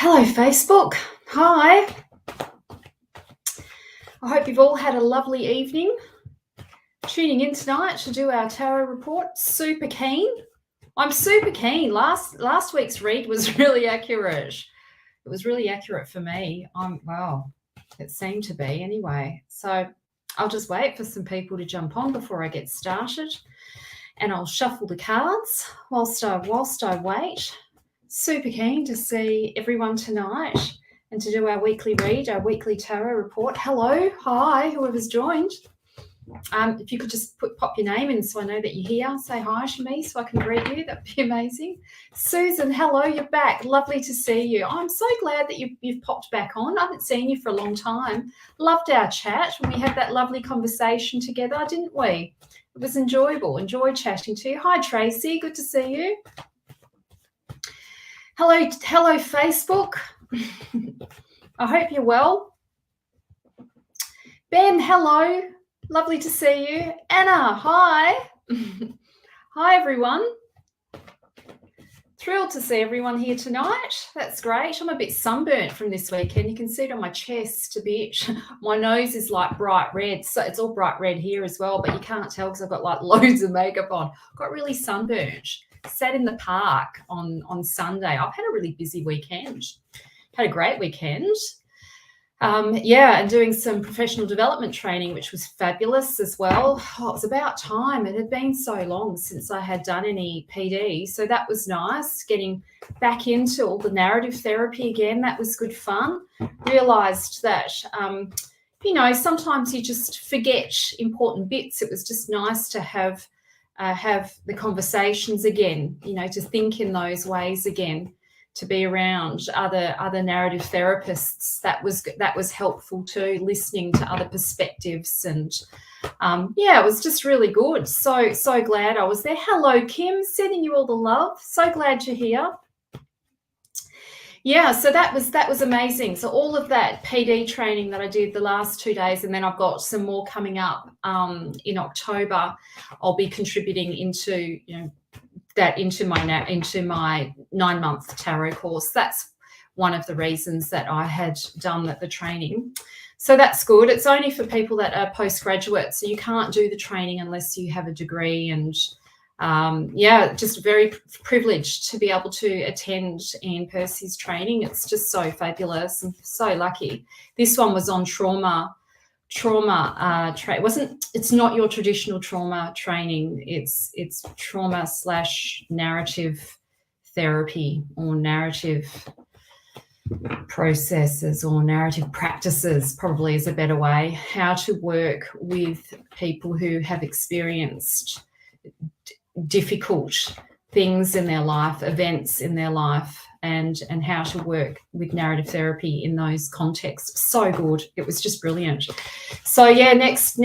Hello, Facebook. Hi. I hope you've all had a lovely evening. Tuning in tonight to do our tarot report. Super keen. I'm super keen. Last week's read was really accurate. It was really accurate for me. Well, it seemed to be anyway. So I'll just wait for some people to jump on before I get started, and I'll shuffle the cards whilst I wait. Super keen to see everyone tonight and to do our weekly read, our weekly tarot report. Hello, hi, whoever's joined. If you could just pop your name in so I know that you're here. Say hi to me so I can greet you. That'd be amazing. Susan, hello, you're back. Lovely to see you. I'm so glad that you've popped back on. I haven't seen you for a long time. Loved our chat when we had that lovely conversation together, didn't we? It was enjoyable. Enjoyed chatting to you. Hi, Tracy. Good to see you. Hello, Facebook. I hope you're well. Ben, hello. Lovely to see you. Anna, hi. Hi, everyone. Thrilled to see everyone here tonight. That's great. I'm a bit sunburnt from this weekend. You can see it on my chest a bit. My nose is like bright red. So it's all bright red here as well, but you can't tell because I've got like loads of makeup on. Got really sunburnt. Sat in the park on Sunday. I've had a really busy weekend. Had a great weekend. And doing some professional development training, which was fabulous as well. Oh, it was about time. It had been so long since I had done any PD. So that was nice, getting back into all the narrative therapy again. That was good fun. Realised that, sometimes you just forget important bits. It was just nice to have the conversations again, to think in those ways again, to be around other narrative therapists. That was helpful too, listening to other perspectives, and it was just really good. So glad I was there. Hello, Kim, sending you all the love. So glad you're here. Yeah, so that was amazing. So all of that PD training that I did the last 2 days, and then I've got some more coming up in October. I'll be contributing into my 9-month tarot course. That's one of the reasons that I had done the training. So that's good. It's only for people that are postgraduate, so you can't do the training unless you have a degree. And just very privileged to be able to attend Ian Percy's training. It's just so fabulous. I'm so lucky. This one was on trauma. It's not your traditional trauma training. It's trauma / narrative therapy, or narrative processes, or narrative practices probably is a better way. How to work with people who have experienced difficult things in their life, events in their life, and how to work with narrative therapy in those contexts. So good. It was just brilliant. So next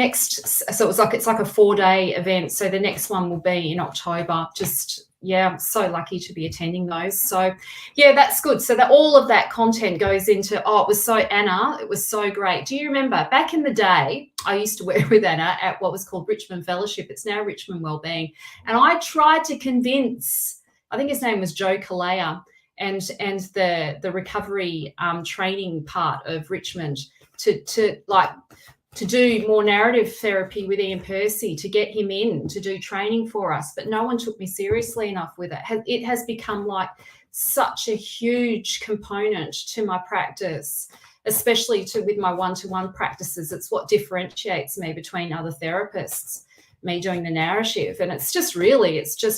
so it's like a 4-day event. So the next one will be in October. I'm so lucky to be attending those. So that's good. So that all of that content goes into, it was so great. Do you remember back in the day, I used to work with Anna at what was called Richmond Fellowship. It's now Richmond Wellbeing. And I tried to convince, I think his name was Joe Kalea, and the recovery training part of Richmond to do more narrative therapy with Ian Percy, to get him in to do training for us. But no one took me seriously enough with it. It has become like such a huge component to my practice, especially with my one-to-one practices. It's what differentiates me between other therapists, me doing the narrative. And it's just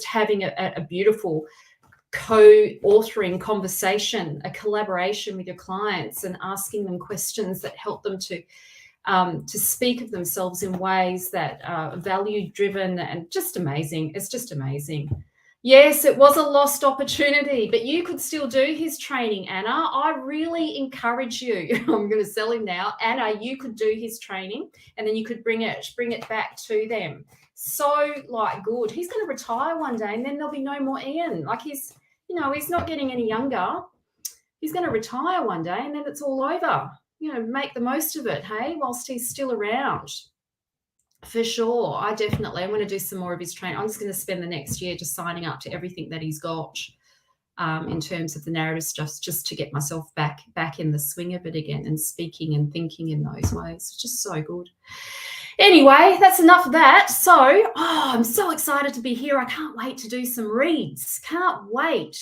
having a beautiful co-authoring conversation, a collaboration with your clients, and asking them questions that help them to speak of themselves in ways that are value-driven, and just amazing. It's just amazing. Yes, it was a lost opportunity, but you could still do his training, Anna. I really encourage you. I'm going to sell him now. Anna, you could do his training, and then you could bring it back to them. So good. He's going to retire one day, and then there'll be no more Ian. He's not getting any younger. He's going to retire one day, and then it's all over. Make the most of it, hey, whilst he's still around. For sure. I'm going to do some more of his training. I'm just going to spend the next year just signing up to everything that he's got. in terms of the narratives, just to get myself back in the swing of it again and speaking and thinking in those ways. It's just so good. Anyway, that's enough of that. So, I'm so excited to be here. I can't wait to do some reads. Cannot wait.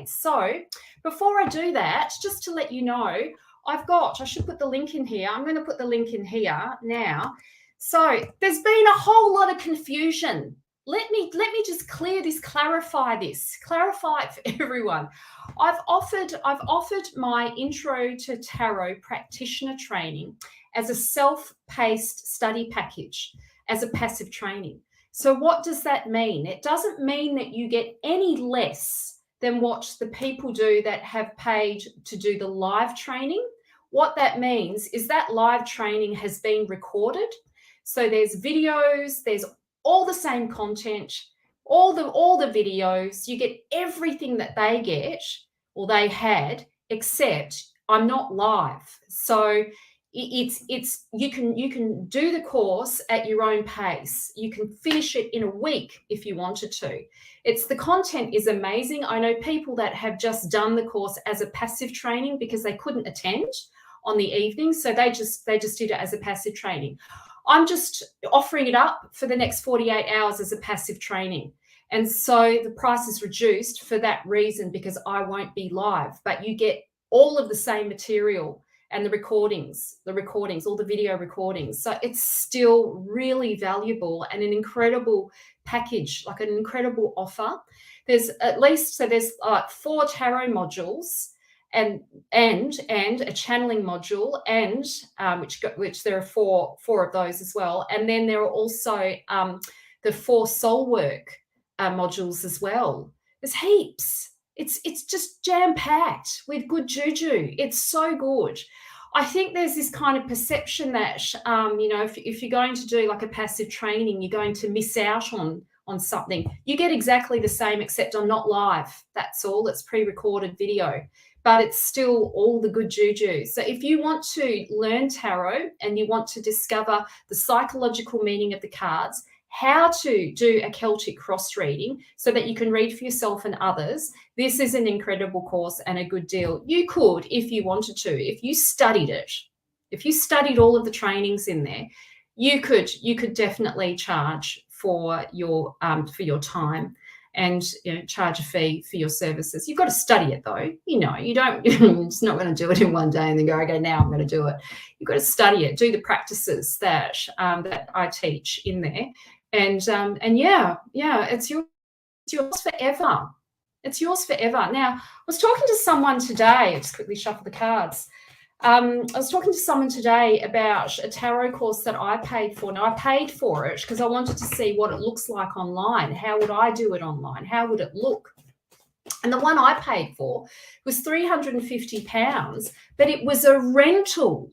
So, before I do that, just to let you know, I should put the link in here. I'm going to put the link in here now. So, there's been a whole lot of confusion. Let me just clarify it for everyone. I've offered my Intro to Tarot practitioner training as a self-paced study package, as a passive training. So what does that mean? It doesn't mean that you get any less than what the people do that have paid to do the live training. What that means is that live training has been recorded. So there's videos, there's all the same content, all the videos. You get everything that they get or they had, except I'm not live. So it's you can do the course at your own pace. You can finish it in a week if you wanted to. The content is amazing. I know people that have just done the course as a passive training because they couldn't attend on the evening, so they just did it as a passive training. I'm just offering it up for the next 48 hours as a passive training. And so the price is reduced for that reason, because I won't be live, but you get all of the same material and the recordings, all the video recordings. So it's still really valuable and an incredible package, like an incredible offer. There's 4 tarot modules and a channeling module, and which there are four of those as well. And then there are also the 4 soul work modules as well. There's heaps. It's just jam-packed with good juju. It's so good. I think there's this kind of perception that, if you're going to do like a passive training, you're going to miss out on something. You get exactly the same, except I'm not live. That's all. It's pre-recorded video, but it's still all the good juju. So if you want to learn tarot and you want to discover the psychological meaning of the cards, how to do a Celtic cross reading so that you can read for yourself and others, this is an incredible course and a good deal. You could, if you wanted to, if you studied it, if you studied all of the trainings in there, you could definitely charge for your time and charge a fee for your services. You've got to study it though. You don't. It's not going to do it in one day and then go, okay, now I'm going to do it. You've got to study it, do the practices that I teach in there. And yeah, it's yours forever. It's yours forever. Now, I was talking to someone today. I'll just quickly shuffle the cards. I was talking to someone today about a tarot course that I paid for. Now, I paid for it because I wanted to see what it looks like online. How would I do it online? How would it look? And the one I paid for was £350, but it was a rental.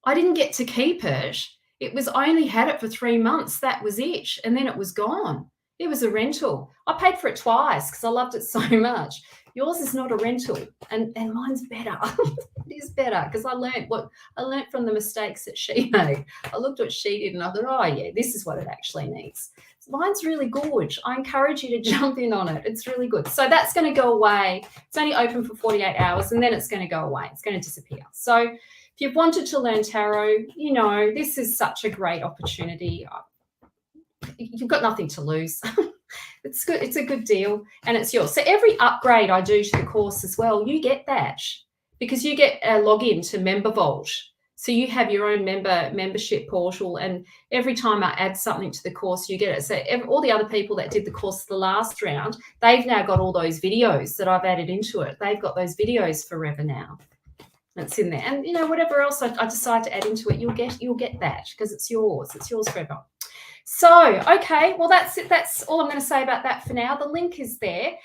I didn't get to keep it. I only had it for 3 months. That was it. And then it was gone. It was a rental. I paid for it twice because I loved it so much. Yours is not a rental, and mine's better. It is better because I learned from the mistakes that she made. I looked at what she did and I thought, oh yeah, this is what it actually needs. So mine's really good. I encourage you to jump in on it. It's really good. So that's going to go away. It's only open for 48 hours and then it's going to go away. It's going to disappear. So if you've wanted to learn tarot, this is such a great opportunity. You've got nothing to lose. It's good. It's a good deal and it's yours. So every upgrade I do to the course as well, you get that because you get a login to Member Vault. So you have your own membership portal, and every time I add something to the course, you get it. So all the other people that did the course the last round, they've now got all those videos that I've added into it. They've got those videos forever now. It's in there. And, whatever else I decide to add into it, you'll get that because it's yours. It's yours forever. So, okay, well, that's it. That's all I'm going to say about that for now. The link is there.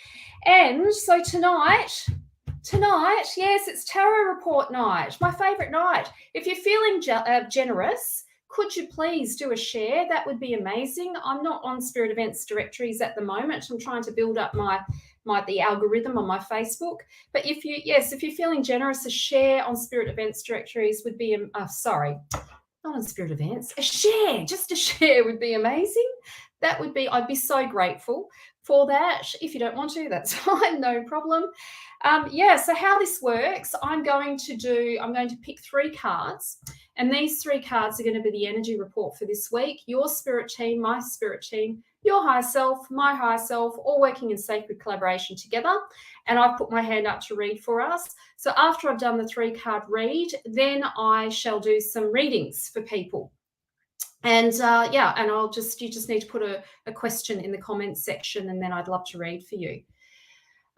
And so tonight, yes, it's Tarot Report night, my favourite night. If you're feeling generous, could you please do a share? That would be amazing. I'm not on Spirit Events directories at the moment. I'm trying to build up the algorithm on my Facebook. But if you're feeling generous, a share on Spirit Events directories would be not on Spirit Events. Just a share would be amazing. I'd be so grateful for that. If you don't want to, that's fine, no problem. So how this works, I'm going to pick 3 cards, and these 3 cards are going to be the energy report for this week. Your spirit team, my spirit team, your higher self, my higher self, all working in sacred collaboration together. And I've put my hand up to read for us. So after I've done the 3-card read, then I shall do some readings for people. And you just need to put a question in the comments section, and then I'd love to read for you.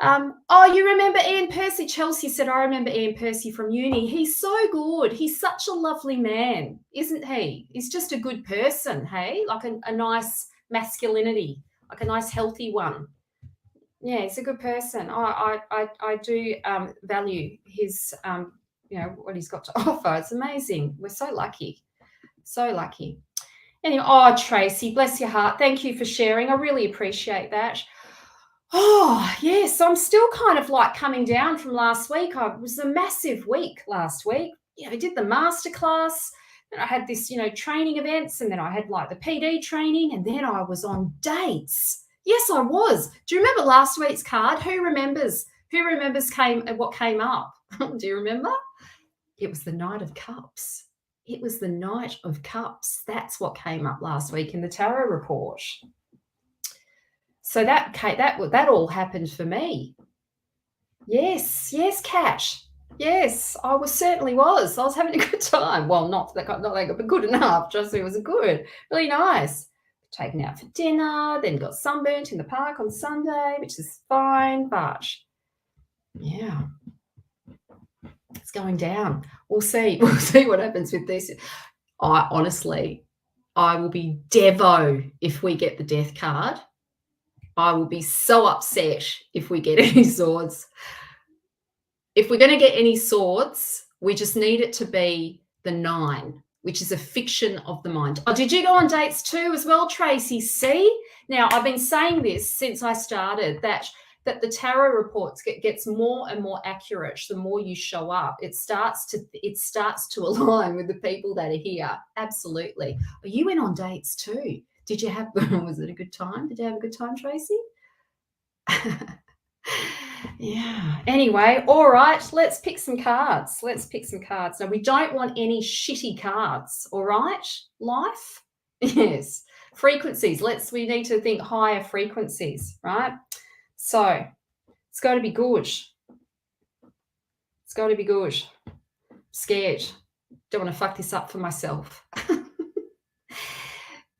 You remember Ian Percy? Chelsea said, I remember Ian Percy from uni. He's so good. He's such a lovely man, isn't he? He's just a good person, hey? Like a nice masculinity, like a nice healthy one. Yeah, he's a good person. I do value his, what he's got to offer. It's amazing. We're so lucky. So lucky. Anyway, Tracy, bless your heart. Thank you for sharing. I really appreciate that. Oh, yes, I'm still kind of like coming down from last week. It was a massive week last week. I did the masterclass, and I had this, training events, and then I had like the PD training, and then I was on dates. Yes, I was. Do you remember last week's card? Who remembers what came up? Do you remember? It was the Knight of Cups. It was the Knight of Cups. That's what came up last week in the tarot report. So that all happened for me. Yes, Cash. Yes, I certainly was. I was having a good time. Well, not that good, but good enough. Just it was really nice. Taken out for dinner, then got sunburnt in the park on Sunday, which is fine, but yeah. It's going down. We'll see what happens with this. I will be devo if we get the Death card. I will be so upset if we get any swords. If we're going to get any swords, we just need it to be the 9, which is a fiction of the mind. Oh, did you go on dates too as well, Tracy? See? Now, I've been saying this since I started, that the tarot reports gets more and more accurate the more you show up. It starts to align with the people that are here. Absolutely. Oh, you went on dates too. Did you have? Was it a good time? Did you have a good time, Tracy? Yeah. Anyway, all right. Let's pick some cards. Now, we don't want any shitty cards. All right, life. Yes. Frequencies. We need to think higher frequencies, right? So it's got to be good. Scared. Don't want to fuck this up for myself.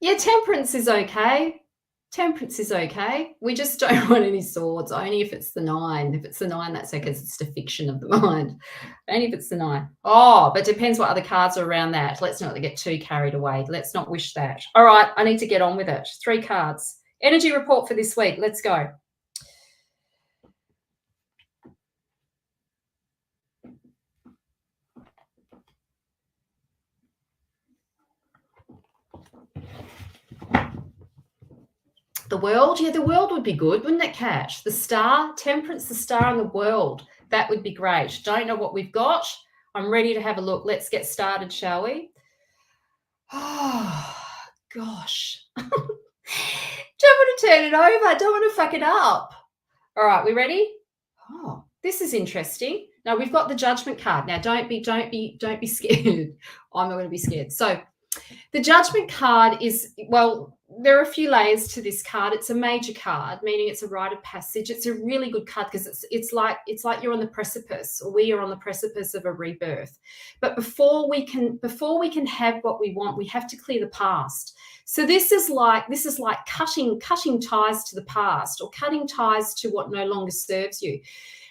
Yeah, temperance is okay. We just don't want any swords, only if it's the 9. If it's the 9, that's okay, it's a fiction of the mind. Only if it's the 9. Oh, but depends what other cards are around that. Let's not get too carried away. Let's not wish that. All right, I need to get on with it. 3 cards. Energy report for this week. Let's go. The world? Yeah, the world would be good, wouldn't it, Kat? The star, temperance, the star and the world. That would be great. Don't know what we've got. I'm ready to have a look. Let's get started, shall we? Oh, gosh. Don't want to turn it over. Don't want to fuck it up. All right, we ready? Oh, this is interesting. Now, we've got the Judgment card. Now, don't be scared. I'm not going to be scared. So, the Judgment card is, well, there are a few layers to this card. It's a major card, meaning it's a rite of passage. It's a really good card because it's like you're on the precipice, or we are on the precipice of a rebirth. But before we can have what we want, we have to clear the past. So this is like cutting ties to the past, or cutting ties to what no longer serves you.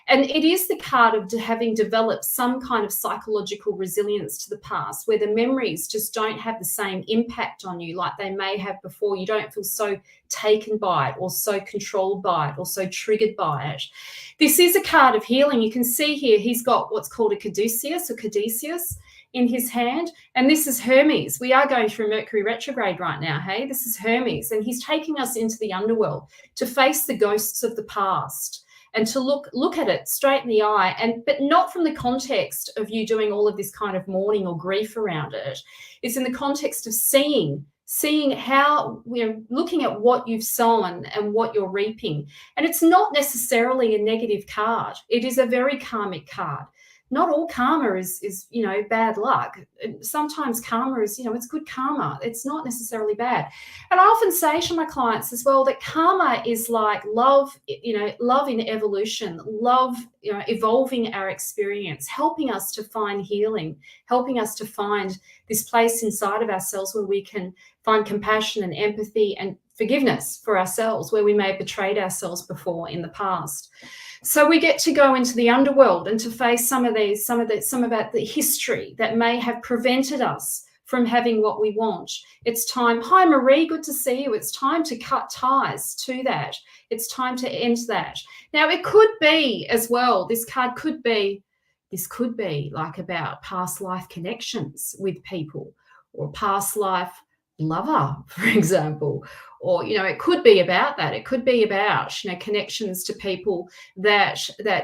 And it is the card of having developed some kind of psychological resilience to the past, where the memories just don't have the same impact on you like they may have before. You don't feel so taken by it, or so controlled by it, or so triggered by it. This is a card of healing. You can see here he's got what's called a caduceus in his hand, and this is Hermes. We are going through Mercury retrograde right now, hey? This is Hermes, and he's taking us into the underworld to face the ghosts of the past. And to look at it straight in the eye, but not from the context of you doing all of this kind of mourning or grief around it. It's in the context of seeing seeing how, looking at what you've sown and what you're reaping. And it's not necessarily a negative card. It is a very karmic card. Not all karma is bad luck. Sometimes karma is, it's good karma. It's not necessarily bad. And I often say to my clients as well that karma is like love, love in evolution, love, evolving our experience, helping us to find healing, helping us to find this place inside of ourselves where we can find compassion and empathy and forgiveness for ourselves, where we may have betrayed ourselves before in the past. So we get to go into the underworld and to face some about the history that may have prevented us from having what we want. It's time. Hi, Marie, good to see you. It's time to cut ties to that. It's time to end that. Now, it could be as well, this could be like about past life connections with people, or past life lover, for example. Or, it could be about that. It could be about, connections to people that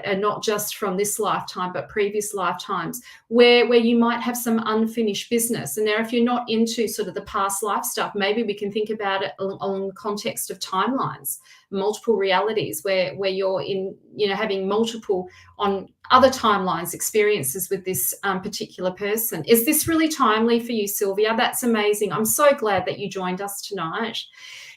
are not just from this lifetime, but previous lifetimes, where you might have some unfinished business. And now, if you're not into sort of the past life stuff, maybe we can think about it along the context of timelines, multiple realities, where you're in, having multiple on other timelines experiences with this particular person. Is this really timely for you, Sylvia? That's amazing. I'm so glad that you joined us tonight.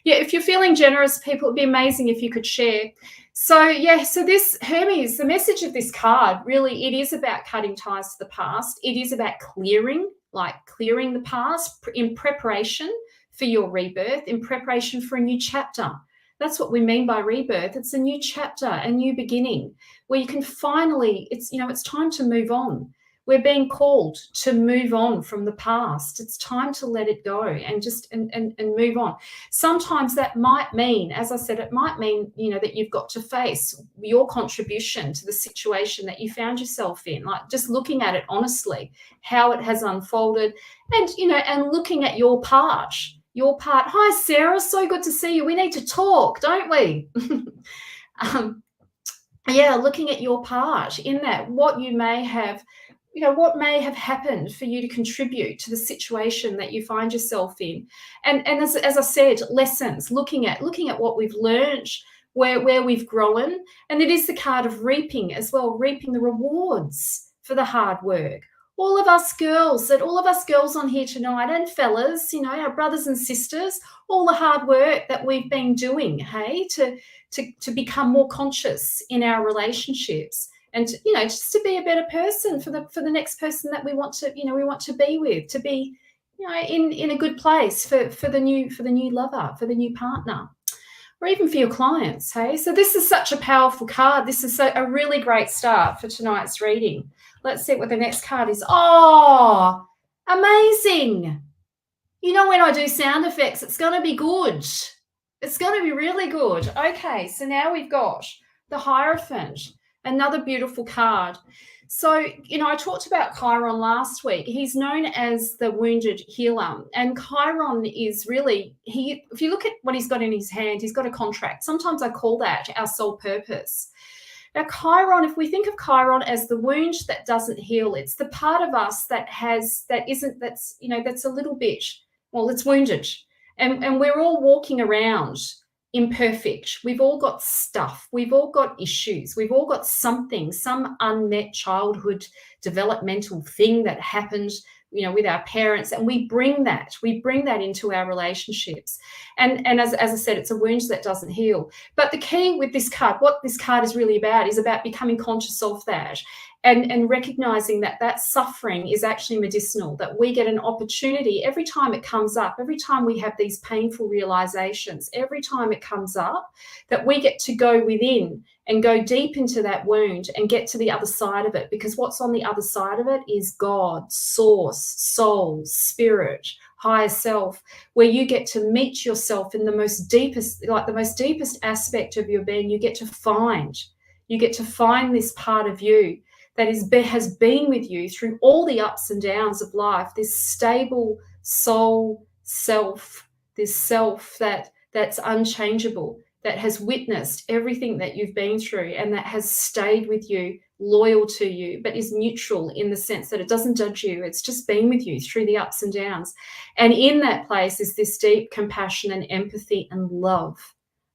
Yeah, if you're feeling generous, people, it'd be amazing if you could share. So this Hermes, the message of this card, really, it is about cutting ties to the past. It is about clearing the past in preparation for your rebirth, in preparation for a new chapter. That's what we mean by rebirth. It's a new chapter, a new beginning, where you can finally, it's time to move on. We're being called to move on from the past. It's time to let it go and just and move on. Sometimes that might mean, as I said, it might mean, that you've got to face your contribution to the situation that you found yourself in, like just looking at it honestly, how it has unfolded, and, and looking at your part. Hi, Sarah, so good to see you. We need to talk, don't we? Looking at your part in that, what you may have, what may have happened for you to contribute to the situation that you find yourself in. And as I said, lessons, looking at what we've learned, where we've grown. And it is the card of reaping as well, reaping the rewards for the hard work. All of us girls on here tonight, and fellas, our brothers and sisters, all the hard work that we've been doing, hey, to become more conscious in our relationships, and just to be a better person for the next person that we want to be with, to be in a good place for the new lover, for the new partner, or even for your clients. Hey, so this is such a powerful card. This is a really great start for tonight's reading. Let's see what the next card is. Oh, amazing. When I do sound effects, it's going to be good. It's going to be really good. Okay, so now we've got the Hierophant, another beautiful card. So, I talked about Chiron last week. He's known as the wounded healer. And Chiron is really, if you look at what he's got in his hand, he's got a contract. Sometimes I call that our soul purpose. Now, Chiron, if we think of Chiron as the wound that doesn't heal, it's the part of us that's a little bit, well, it's wounded. And we're all walking around imperfect. We've all got stuff. We've all got issues. We've all got something, some unmet childhood developmental thing that happened, with our parents, and we bring that into our relationships. And as I said, it's a wound that doesn't heal. But the key with this card, what this card is really about, is about becoming conscious of that and recognizing that suffering is actually medicinal, that we get an opportunity every time it comes up, every time we have these painful realizations, every time it comes up, that we get to go within and go deep into that wound and get to the other side of it, because what's on the other side of it is God, source, soul, spirit, higher self, where you get to meet yourself in the most deepest aspect of your being. You get to find this part of you that has been with you through all the ups and downs of life, this stable soul self, this self that's unchangeable, that has witnessed everything that you've been through and that has stayed with you, loyal to you, but is neutral in the sense that it doesn't judge you. It's just been with you through the ups and downs. And in that place is this deep compassion and empathy and love,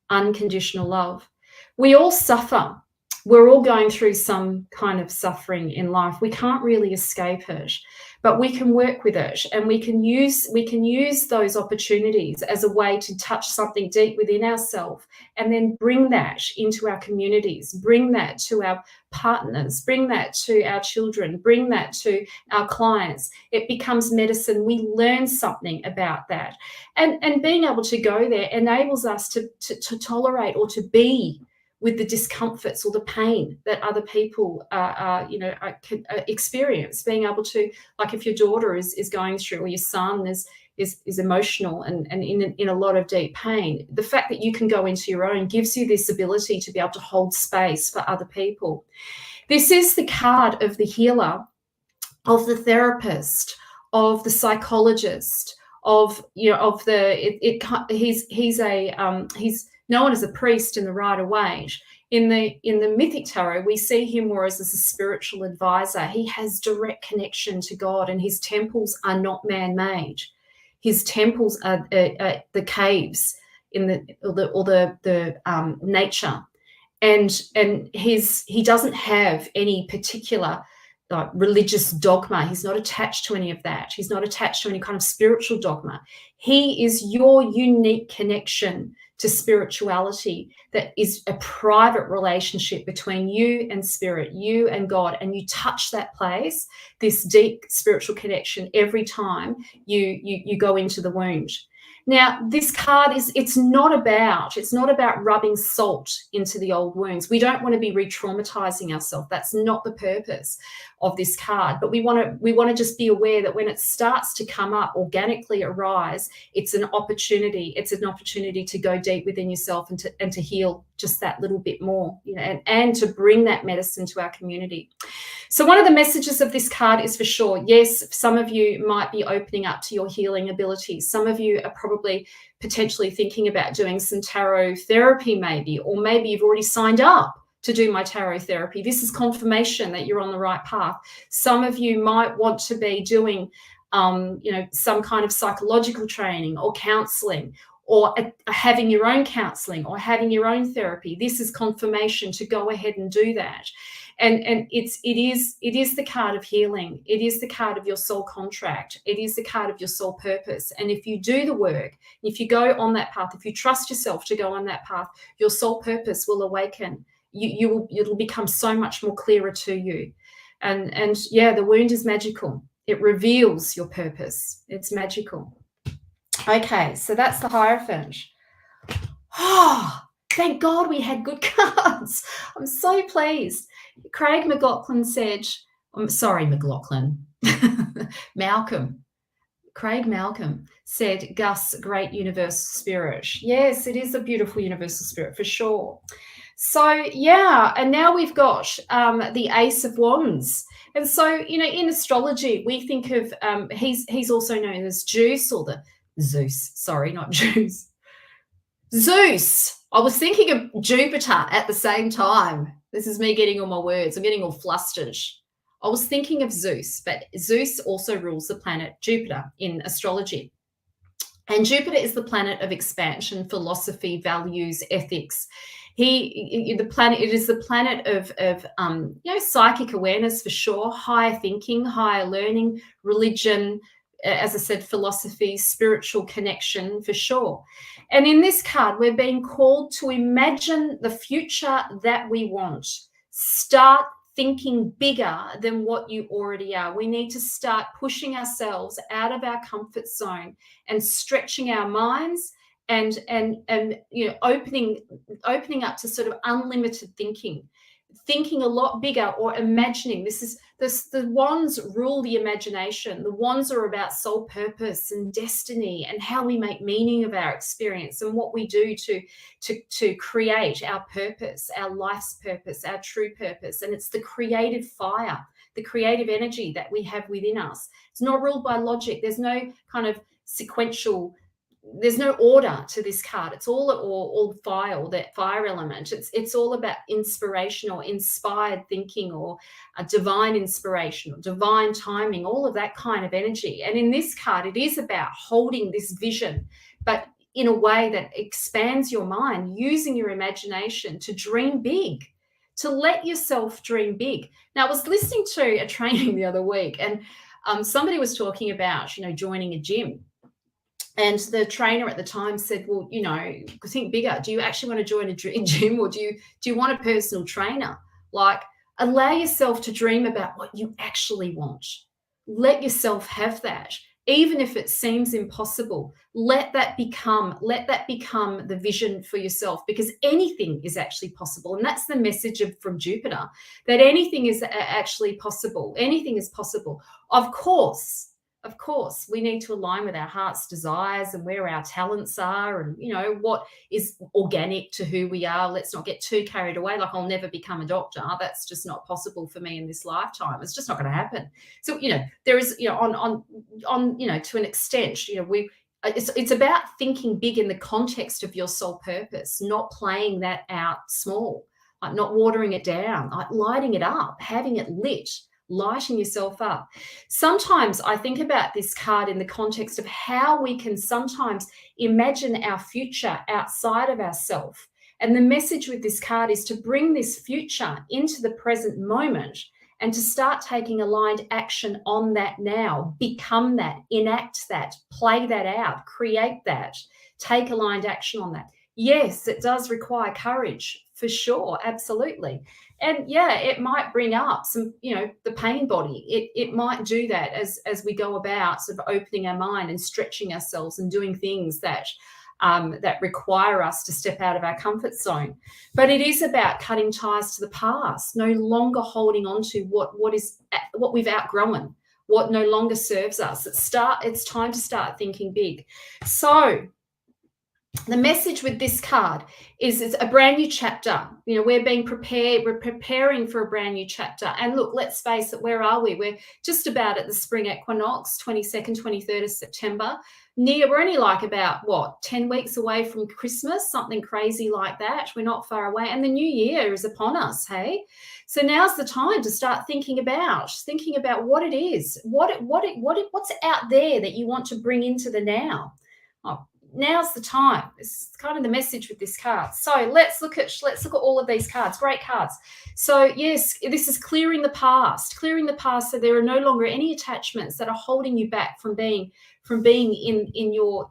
unconditional love. We all suffer. We're all going through some kind of suffering in life. We can't really escape it, but we can work with it, and we can use those opportunities as a way to touch something deep within ourselves, and then bring that into our communities, bring that to our partners, bring that to our children, bring that to our clients. It becomes medicine. We learn something about that, and being able to go there enables us to tolerate or to be with the discomforts or the pain that other people experience. Being able to, like if your daughter is going through, or your son is emotional and in a lot of deep pain, the fact that you can go into your own gives you this ability to be able to hold space for other people. This is the card of the healer, of the therapist, of the psychologist, he's known as a priest in the Rider-Waite. In the Mythic Tarot, we see him more as a spiritual advisor. He has direct connection to God, and his temples are not man-made. His temples are the caves in the nature, and he doesn't have any particular religious dogma. He's not attached to any of that. He's not attached to any kind of spiritual dogma. He is your unique connection to spirituality, that is a private relationship between you and spirit, you and God, and you touch that place, this deep spiritual connection, every time you go into the wound. Now, this card it's not about rubbing salt into the old wounds. We don't want to be re-traumatizing ourselves. That's not the purpose of this card. But we want to just be aware that when it starts to come up, organically arise, it's an opportunity. It's an opportunity to go deep within yourself and to heal just that little bit more, and to bring that medicine to our community. So one of the messages of this card is, for sure, yes, some of you might be opening up to your healing abilities. Some of you are probably potentially thinking about doing some tarot therapy maybe, or maybe you've already signed up to do my tarot therapy. This is confirmation that you're on the right path. Some of you might want to be doing, some kind of psychological training or counseling, or having your own counseling or having your own therapy. This is confirmation to go ahead and do that. And it is the card of healing. It is the card of your soul contract. It is the card of your soul purpose. And if you do the work, if you go on that path, if you trust yourself to go on that path, your soul purpose will awaken. It'll become so much more clearer to you. And yeah, the wound is magical. It reveals your purpose. It's magical. Okay, so that's the Hierophant. Oh, thank God we had good cards. I'm so pleased. Craig McLaughlin said, I'm sorry, McLaughlin. Malcolm. Craig Malcolm said, Gus, great universal spirit. Yes, it is a beautiful universal spirit for sure. So, yeah, and now we've got the Ace of Wands. And so, in astrology, we think of, he's also known as Zeus, or the Zeus, sorry, not Zeus. Zeus. I was thinking of Jupiter at the same time. This is me getting all my words. I'm getting all flustered. I was thinking of Zeus, but Zeus also rules the planet Jupiter in astrology. And Jupiter is the planet of expansion, philosophy, values, ethics. It is the planet of psychic awareness for sure, higher thinking, higher learning, religion, as I said, philosophy, spiritual connection for sure. And in this card, we're being called to imagine the future that we want. Start thinking bigger than what you already are. We need to start pushing ourselves out of our comfort zone and stretching our minds and opening up to sort of unlimited thinking a lot bigger, or imagining. The wands rule the imagination. The wands are about soul purpose and destiny, and how we make meaning of our experience, and what we do to create our purpose, our life's purpose, our true purpose. And it's the creative fire, the creative energy that we have within us. It's not ruled by logic. There's no kind of sequential there's no order to this card. It's all fire, that fire element. It's all about inspiration or inspired thinking or a divine inspiration or divine timing, all of that kind of energy. And in this card, it is about holding this vision, but in a way that expands your mind, using your imagination to dream big, to let yourself dream big. Now, I was listening to a training the other week, and somebody was talking about, joining a gym. And the trainer at the time said, well, think bigger. Do you actually want to join a gym, or do you want a personal trainer? Like, allow yourself to dream about what you actually want. Let yourself have that. Even if it seems impossible, let that become the vision for yourself, because anything is actually possible. And that's the message from Jupiter, that anything is actually possible. Anything is possible. Of course, we need to align with our heart's desires and where our talents are, and what is organic to who we are. Let's not get too carried away. Like, I'll never become a doctor. That's just not possible for me in this lifetime. It's just not going to happen. So there is on to an extent, it's about thinking big in the context of your soul purpose, not playing that out small, like not watering it down, like lighting it up, having it lit. Lighting yourself up. Sometimes I think about this card in the context of how we can sometimes imagine our future outside of ourselves. And the message with this card is to bring this future into the present moment and to start taking aligned action on that now. Become that, enact that, play that out, create that, take aligned action on that. Yes, it does require courage, for sure, absolutely. And yeah, it might bring up some, the pain body. It might do that as we go about sort of opening our mind and stretching ourselves and doing things that require us to step out of our comfort zone. But it is about cutting ties to the past, no longer holding on to what we've outgrown, what no longer serves us. It's time to start thinking big. So the message with this card is it's a brand new chapter. We're being prepared. We're preparing for a brand new chapter. And look, let's face it, where are we? We're just about at the spring equinox, 22nd, 23rd of September. We're only like about, 10 weeks away from Christmas, something crazy like that. We're not far away. And the new year is upon us, hey? So now's the time to start thinking about what it is, what's out there that you want to bring into the now. Now's the time. It's kind of the message with this card. So let's look at all of these cards. Great cards. So yes, this is clearing the past, so there are no longer any attachments that are holding you back from being in your,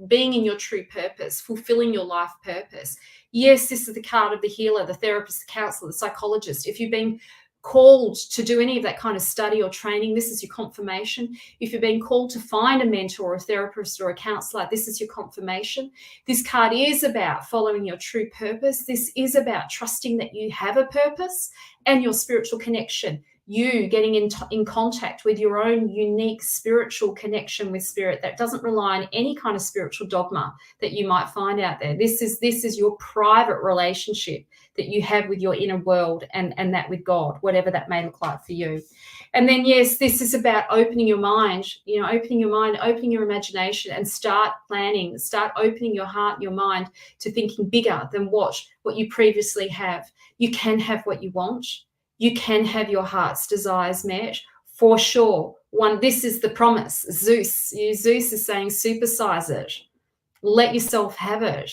being in your true purpose, fulfilling your life purpose. Yes, this is the card of the healer, the therapist, the counselor, the psychologist. If you've been called to do any of that kind of study or training, this is your confirmation. If you're being called to find a mentor or a therapist or a counselor, this is your confirmation. This card is about following your true purpose. This is about trusting that you have a purpose and your spiritual connection. You getting in contact with your own unique spiritual connection with spirit that doesn't rely on any kind of spiritual dogma that you might find out there. This is your private relationship that you have with your inner world and that with God, whatever that may look like for you. And then, yes, this is about opening your mind, opening your imagination, and start planning, start opening your heart and your mind to thinking bigger than what you previously have. You can have what you want. You can have your heart's desires met, for sure. This is the promise. Zeus is saying, supersize it. Let yourself have it.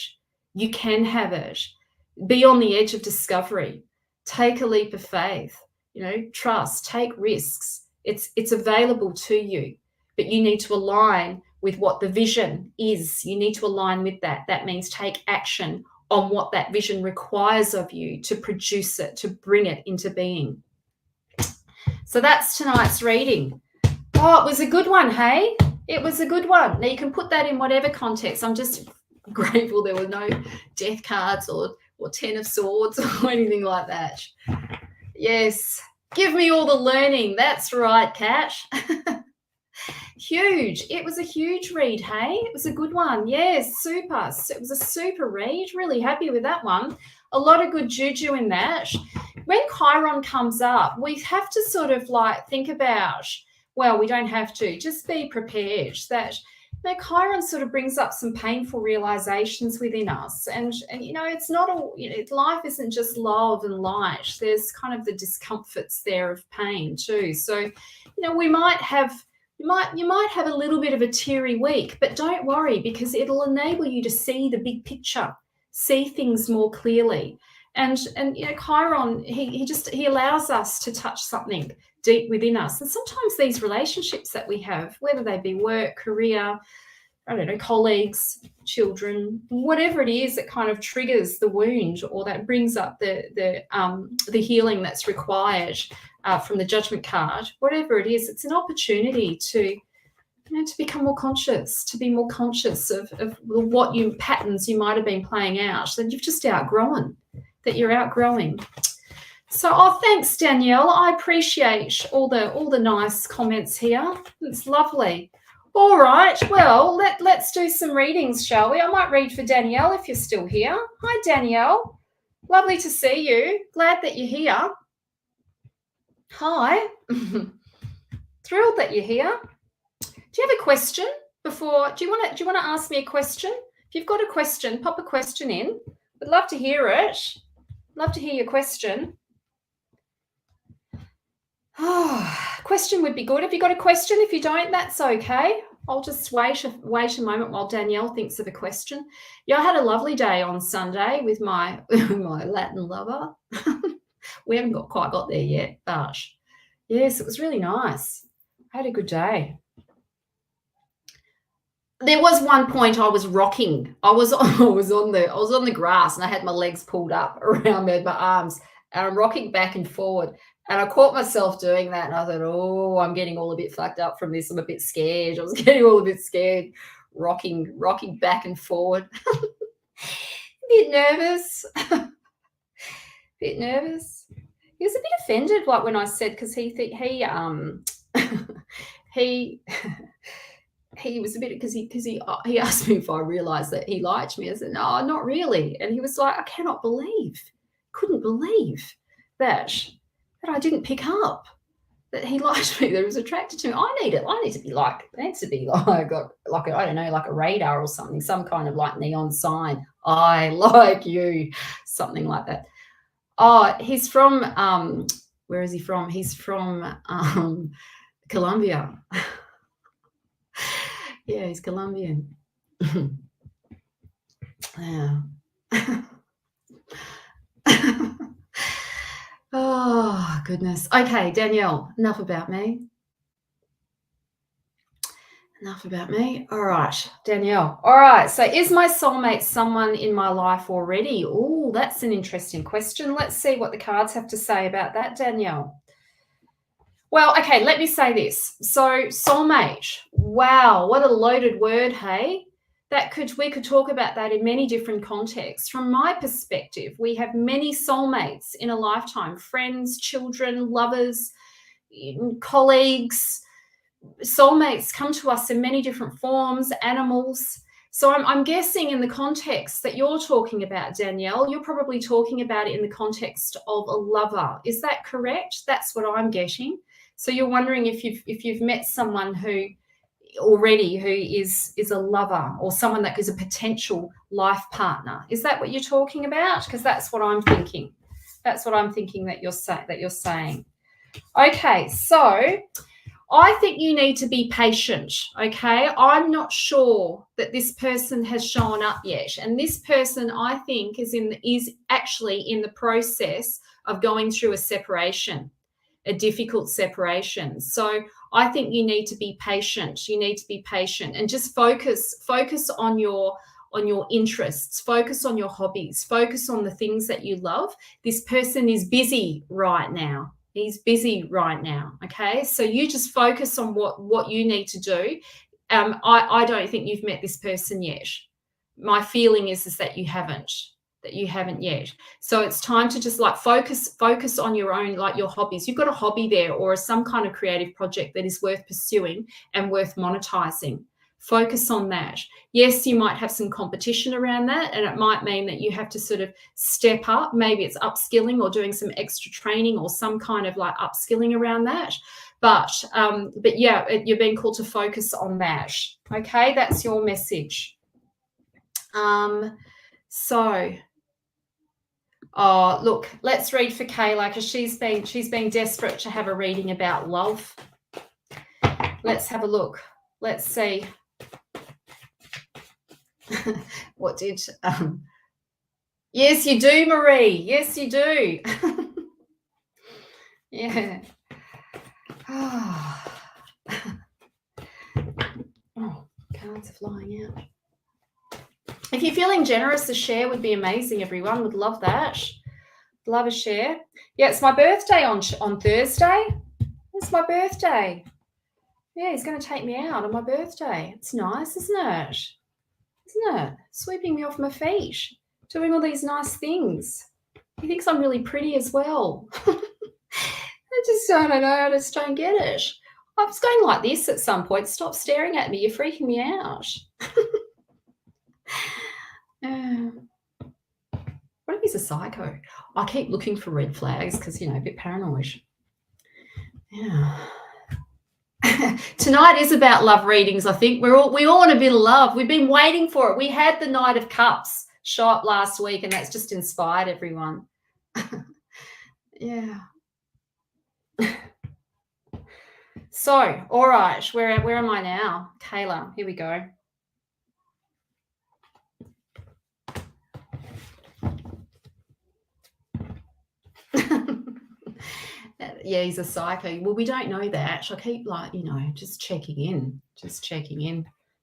You can have it. Be on the edge of discovery. Take a leap of faith. Trust, take risks. It's available to you, but you need to align with what the vision is. You need to align with that. That means take action on what that vision requires of you to produce it, to bring it into being. So that's tonight's reading. Oh, it was a good one, hey? It was a good one. Now you can put that in whatever context. I'm just grateful there were no death cards or 10 of swords or anything like that. Yes, give me all the learning. That's right, Kat. Huge. It was a huge read, hey? It was a good one. Yes, super. It was a super read. Really happy with that one. A lot of good juju in that. When Chiron comes up, we have to sort of think about, well, we don't have to, just be prepared that Chiron sort of brings up some painful realizations within us. And it's not all, life isn't just love and light. There's kind of the discomforts there of pain too. So, we might have, you might have a little bit of a teary week, but don't worry, because it'll enable you to see the big picture, see things more clearly. And Chiron, he allows us to touch something deep within us. And sometimes these relationships that we have, whether they be work, career, I don't know, colleagues, children, whatever it is that kind of triggers the wound or that brings up the healing that's required from the judgment card, whatever it is, it's an opportunity to become more conscious, to be more conscious of what patterns you might have been playing out that you've just outgrown, that you're outgrowing. So, thanks, Danielle. I appreciate all the nice comments here. It's lovely. All right. Well, let's do some readings, shall we? I might read for Danielle if you're still here. Hi, Danielle. Lovely to see you. Glad that you're here. Hi. Thrilled that you're here. Do you have a question before? Do you want to ask me a question? If you've got a question, pop a question in. I'd love to hear it. Love to hear your question. Question would be good. Have you got a question? If you don't, that's okay. I'll just wait a moment while Danielle thinks of a question. Yeah, I had a lovely day on Sunday with my Latin lover. We haven't quite got there yet, but yes, it was really nice. I had a good day. There was one point I was rocking. I was on the grass and I had my legs pulled up around my arms and I'm rocking back and forward. And I caught myself doing that and I thought, oh, I'm getting all a bit fucked up from this. I'm a bit scared. I was getting all a bit scared, rocking back and forward. A bit nervous. He was a bit offended, like when I said, because he was a bit, because he asked me if I realised that he liked me. I said, no, not really. And he was like, I couldn't believe that I didn't pick up that he liked me, that he was attracted to me. I need to be like I don't know, like a radar or something, some kind of like neon sign. I like you, something like that. Oh, he's from where is he from? He's from Colombia. Yeah, he's Colombian. Yeah. Oh, goodness. Okay, Danielle, enough about me. All right, Danielle. All right, so is my soulmate someone in my life already? Oh, that's an interesting question. Let's see what the cards have to say about that, Danielle. Well, okay, let me say this. So soulmate, wow, what a loaded word, hey? We could talk about that in many different contexts. From my perspective, we have many soulmates in a lifetime: friends, children, lovers, colleagues. Soulmates come to us in many different forms, animals. So I'm guessing in the context that you're talking about, Danielle, you're probably talking about it in the context of a lover. Is that correct? That's what I'm getting. So you're wondering if you've met someone who is a lover, or someone that is a potential life partner. Is that what you're talking about? Because that's what I'm thinking. That's what I'm thinking that you're saying. Okay, so I think you need to be patient, okay? I'm not sure that this person has shown up yet. And this person, I think, is actually in the process of going through a separation, a difficult separation. So I think you need to be patient. You need to be patient and just focus on your interests, focus on your hobbies, focus on the things that you love. This person is busy right now. He's busy right now, okay? So you just focus on what you need to do. I don't think you've met this person yet. My feeling is that you haven't yet. So it's time to just like focus on your own, like your hobbies. You've got a hobby there or some kind of creative project that is worth pursuing and worth monetizing. Focus on that. Yes, you might have some competition around that, and it might mean that you have to sort of step up. Maybe it's upskilling or doing some extra training or some kind of like upskilling around that. But yeah, you're being called to focus on that. Okay, that's your message. So, oh, look, let's read for Kayla because she's been desperate to have a reading about love. Let's have a look. Let's see. What did yes, you do, Marie. Yes, you do. Yeah. Oh, cards are flying out. If you're feeling generous, a share would be amazing, everyone. Would love that. Love a share. Yeah, it's my birthday on Thursday. It's my birthday. Yeah, he's going to take me out on my birthday. It's nice, isn't it? Isn't it? Sweeping me off my feet, doing all these nice things. He thinks I'm really pretty as well. I don't know. I just don't get it. I was going like this at some point. Stop staring at me. You're freaking me out. What if he's a psycho? I keep looking for red flags because, a bit paranoid. Yeah. Tonight is about love readings, I think. We all want a bit of love. We've been waiting for it. We had the Knight of Cups show up last week, and that's just inspired everyone. Yeah. So, all right, where am I now? Kayla, here we go. Yeah, he's a psycho. Well, we don't know that. I keep just checking in.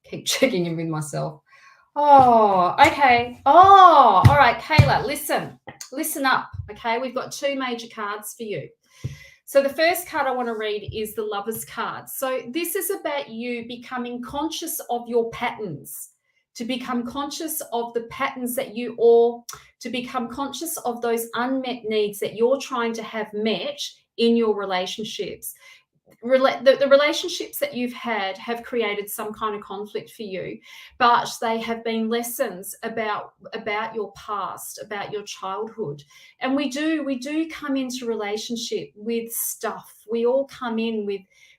Keep checking in with myself. Oh, okay. Oh, all right, Kayla, listen up. Okay, we've got two major cards for you. So the first card I want to read is the Lover's card. So this is about you becoming conscious of your patterns, to become conscious of the patterns to become conscious of those unmet needs that you're trying to have met in your relationships. The relationships that you've had have created some kind of conflict for you, but they have been lessons about your past, about your childhood. And we do come into relationship with stuff. We all come in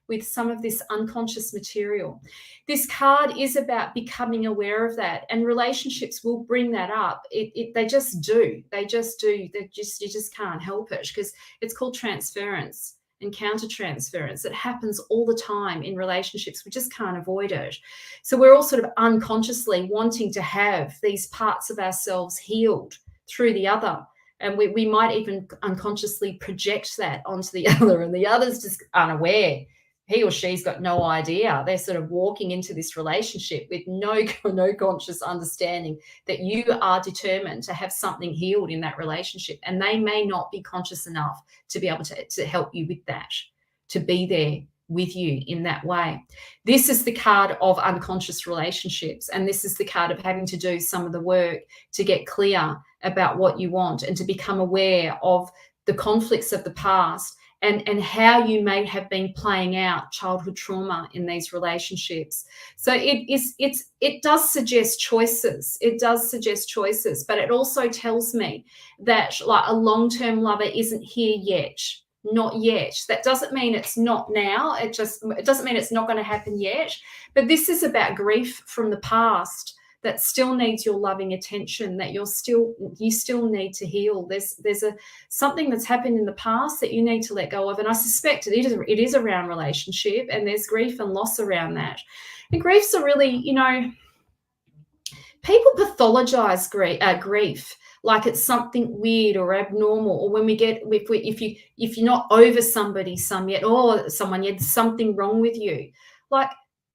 with some of this unconscious material. This card is about becoming aware of that, and relationships will bring that up. They just do. You just can't help it because it's called transference and countertransference. It happens all the time in relationships. We just can't avoid it. So we're all sort of unconsciously wanting to have these parts of ourselves healed through the other. And we might even unconsciously project that onto the other, and the other's just unaware. He or she's got no idea. They're sort of walking into this relationship with no conscious understanding that you are determined to have something healed in that relationship. And they may not be conscious enough to be able to help you with that, to be there with you in that way. This is the card of unconscious relationships. And this is the card of having to do some of the work to get clear about what you want and to become aware of the conflicts of the past and how you may have been playing out childhood trauma in these relationships. So it does suggest choices. It does suggest choices, but it also tells me that like a long-term lover isn't here yet. Not yet. That doesn't mean it's not now. It doesn't mean it's not going to happen yet. But this is about grief from the past that still needs your loving attention, that you still need to heal. There's something that's happened in the past that you need to let go of. And I suspect it is around relationship, and there's grief and loss around that. And griefs are really, people pathologize grief like it's something weird or abnormal, or when if you're not over someone yet, there's something wrong with you. Like,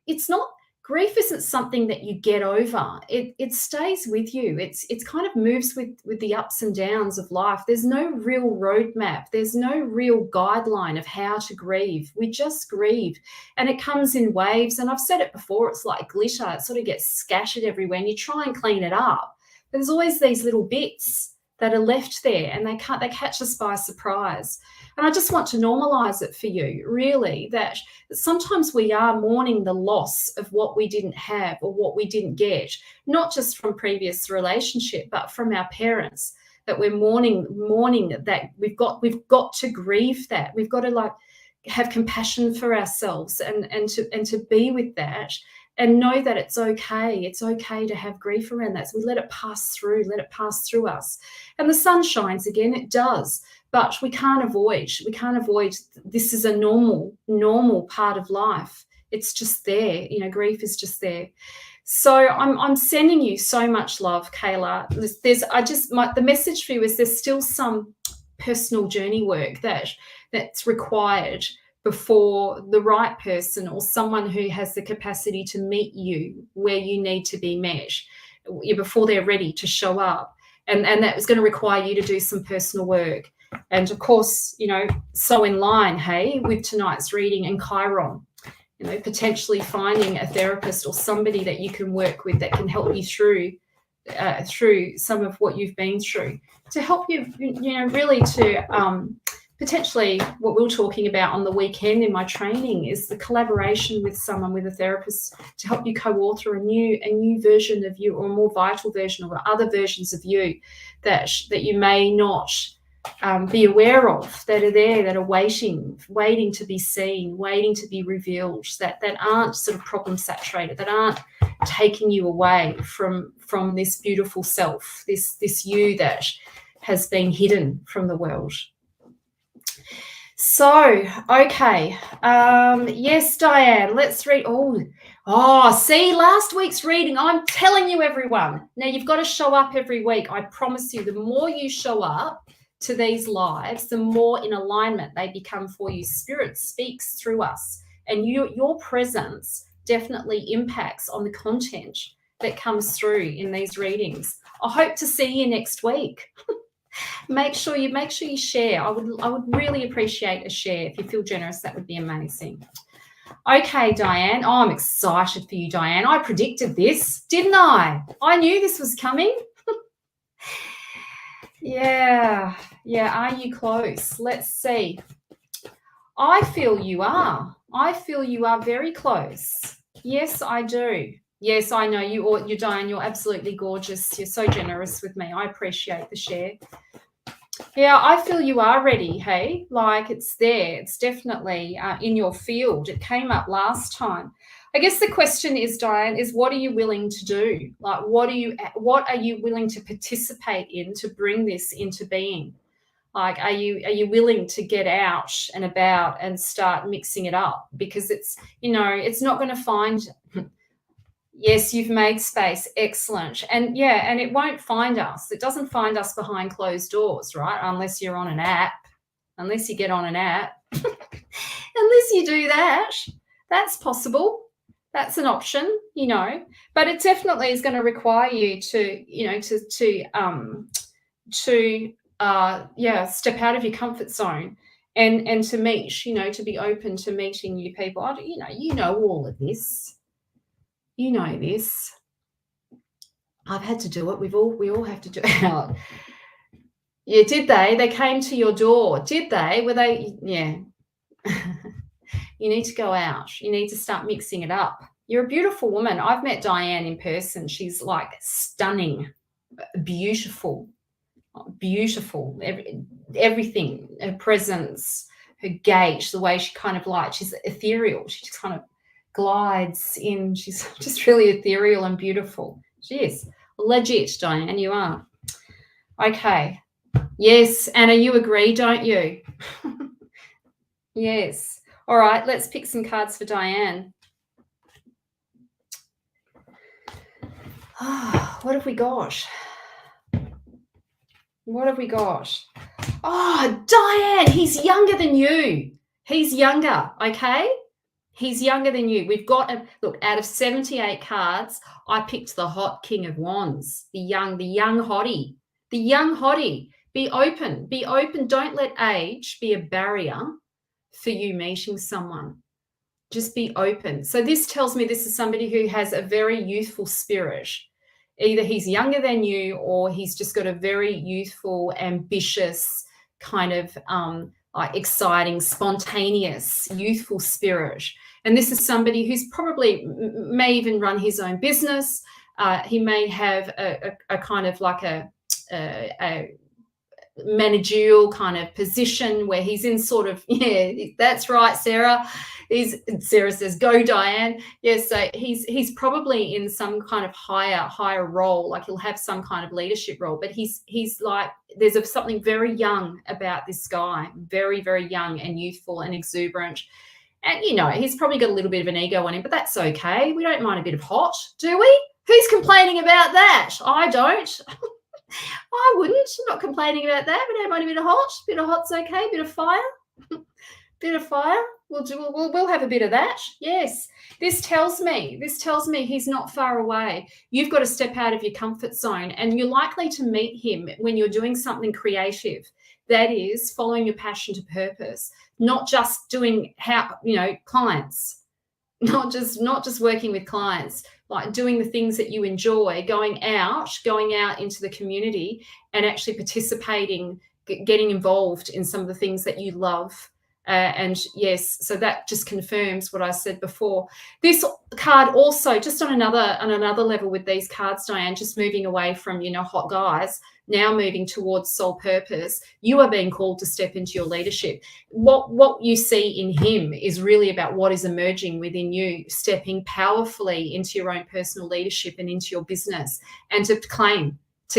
it's not. Grief isn't something that you get over. It stays with you. It's kind of moves with the ups and downs of life. There's no real roadmap. There's no real guideline of how to grieve. We just grieve, and it comes in waves. And I've said it before, it's like glitter. It sort of gets scattered everywhere, and you try and clean it up. But there's always these little bits that are left there, and they catch us by surprise. And I just want to normalize it for you, really, that sometimes we are mourning the loss of what we didn't have or what we didn't get, not just from previous relationship, but from our parents, that we're mourning that we've got to grieve that. We've got to have compassion for ourselves and to be with that and know that it's okay. It's okay to have grief around that. So we let it pass through us. And the sun shines again, it does. But we can't avoid. This is a normal part of life. It's just there. Grief is just there. So I'm sending you so much love, Kayla. The message for you is there's still some personal journey work that's required before the right person or someone who has the capacity to meet you where you need to be met, before they're ready to show up. And that was going to require you to do some personal work. And of course, so in line, hey, with tonight's reading and Chiron, potentially finding a therapist or somebody that you can work with that can help you through some of what you've been through, to help you, really to potentially what we were talking about on the weekend in my training is the collaboration with someone, with a therapist, to help you co-author a new version of you, or a more vital version, or other versions of you that you may not be aware of, that are there, that are waiting to be seen, waiting to be revealed, that aren't sort of problem saturated, that aren't taking you away from this beautiful self, this you that has been hidden from the world. So, okay. Yes, Diane, let's read. See, last week's reading, I'm telling you, everyone. Now, you've got to show up every week. I promise you, the more you show up to these lives, the more in alignment they become for you. Spirit speaks through us, and your presence definitely impacts on the content that comes through in these readings. I hope to see you next week. Make sure you share. I would really appreciate a share. If you feel generous, that would be amazing. Okay, Diane. Oh, I'm excited for you, Diane. I predicted this, didn't I? I knew this was coming. Yeah. Are you close? Let's see. I feel you are. I feel you are very close. Yes, I do. Yes, I know you're Diane. You're absolutely gorgeous. You're so generous with me. I appreciate the share. Yeah, I feel you are ready. Hey, like it's there. It's definitely in your field. It came up last time. I guess the question is, Diane, is what are you willing to do? Like, what are you willing to participate in to bring this into being? Like, are you willing to get out and about and start mixing it up? Because it's not going to find. Yes, you've made space. Excellent. And it won't find us. It doesn't find us behind closed doors, right? Unless you're on an app, unless you get on an app, unless you do that. That's possible. That's an option, but it definitely is going to require you to step out of your comfort zone and to meet, to be open to meeting new people. You know all of this. You know this. I've had to do it. We all have to do it. Yeah, did they? They came to your door. Did they? Were they? Yeah. You need to go out. You need to start mixing it up. You're a beautiful woman. I've met Diane in person. She's like stunning, beautiful. Everything, her presence, her gait, the way she kind of she's ethereal. She just kind of glides in. She's just really ethereal and beautiful. She is legit, Diane. You are. Okay. Yes, Anna, you agree, don't you? Yes. All right, let's pick some cards for Diane. What have we got? What have we got? Oh, Diane, he's younger than you. He's younger, okay? He's younger than you. We've got look, out of 78 cards, I picked the hot King of Wands, the young hottie. The young hottie. Be open. Don't let age be a barrier for you meeting someone. Just be open. So this tells me this is somebody who has a very youthful spirit. Either he's younger than you or he's just got a very youthful, ambitious, kind of exciting, spontaneous, youthful spirit. And this is somebody who's probably may even run his own business. He may have a kind of like a managerial kind of position where he's in sort of, yeah, that's right, Sarah. Sarah says, go Diane. Yes, so he's probably in some kind of higher role, like he'll have some kind of leadership role, but he's like, there's something very young about this guy, very, very young and youthful and exuberant. And, you know, he's probably got a little bit of an ego on him, but that's okay. We don't mind a bit of hot, do we? Who's complaining about that? I don't. I wouldn't. I'm not complaining about that. We don't mind a bit of hot. A bit of hot's okay. Bit of fire. Bit of fire. We'll have a bit of that. Yes. This tells me he's not far away. You've got to step out of your comfort zone, and you're likely to meet him when you're doing something creative. That is following your passion to purpose, not just doing clients, not just working with clients, like doing the things that you enjoy, going out into the community and actually participating, getting involved in some of the things that you love. And yes, so that just confirms what I said before. This card also, just on another level with these cards, Diane, just moving away from, hot guys, now moving towards soul purpose. You are being called to step into your leadership. What you see in him is really about what is emerging within you, stepping powerfully into your own personal leadership and into your business, and to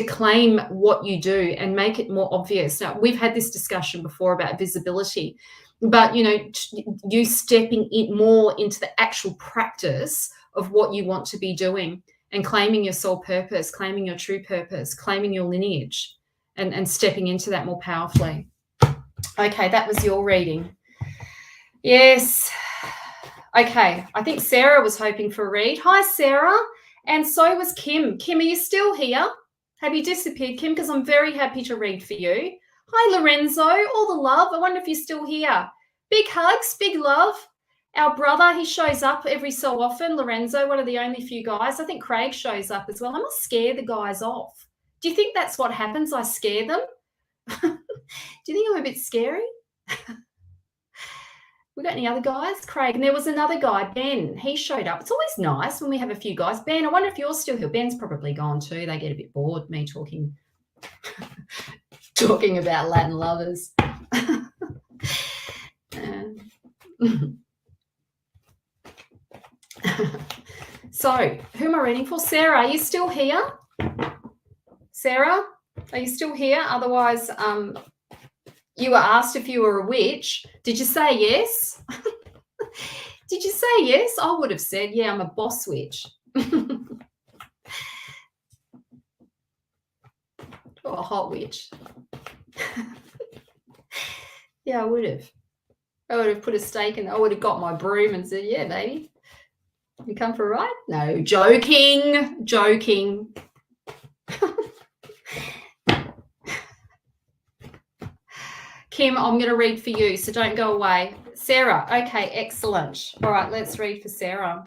claim what you do and make it more obvious. Now, we've had this discussion before about visibility, but, you stepping in more into the actual practice of what you want to be doing and claiming your soul purpose, claiming your true purpose, claiming your lineage, and stepping into that more powerfully. Okay, that was your reading. Yes. Okay, I think Sarah was hoping for a read. Hi, Sarah. And so was Kim. Kim, are you still here? Have you disappeared, Kim? Because I'm very happy to read for you. Hi, Lorenzo. All the love. I wonder if you're still here. Big hugs, big love. Our brother, he shows up every so often. Lorenzo, one of the only few guys. I think Craig shows up as well. I must scare the guys off. Do you think that's what happens? I scare them? Do you think I'm a bit scary? We got any other guys? Craig. And there was another guy, Ben. He showed up. It's always nice when we have a few guys. Ben, I wonder if you're still here. Ben's probably gone too. They get a bit bored, me talking about Latin lovers. So, who am I reading for? Sarah, are you still here? Sarah, are you still here? Otherwise, you were asked if you were a witch. Did you say yes? Did you say yes? I would have said, yeah, I'm a boss witch. Or a hot witch. Yeah, I would have. I would have put a stake in. I would have got my broom and said, yeah, baby. You come for a ride? No, joking. Kim, I'm going to read for you, so don't go away. Sarah, okay, excellent. All right, let's read for Sarah.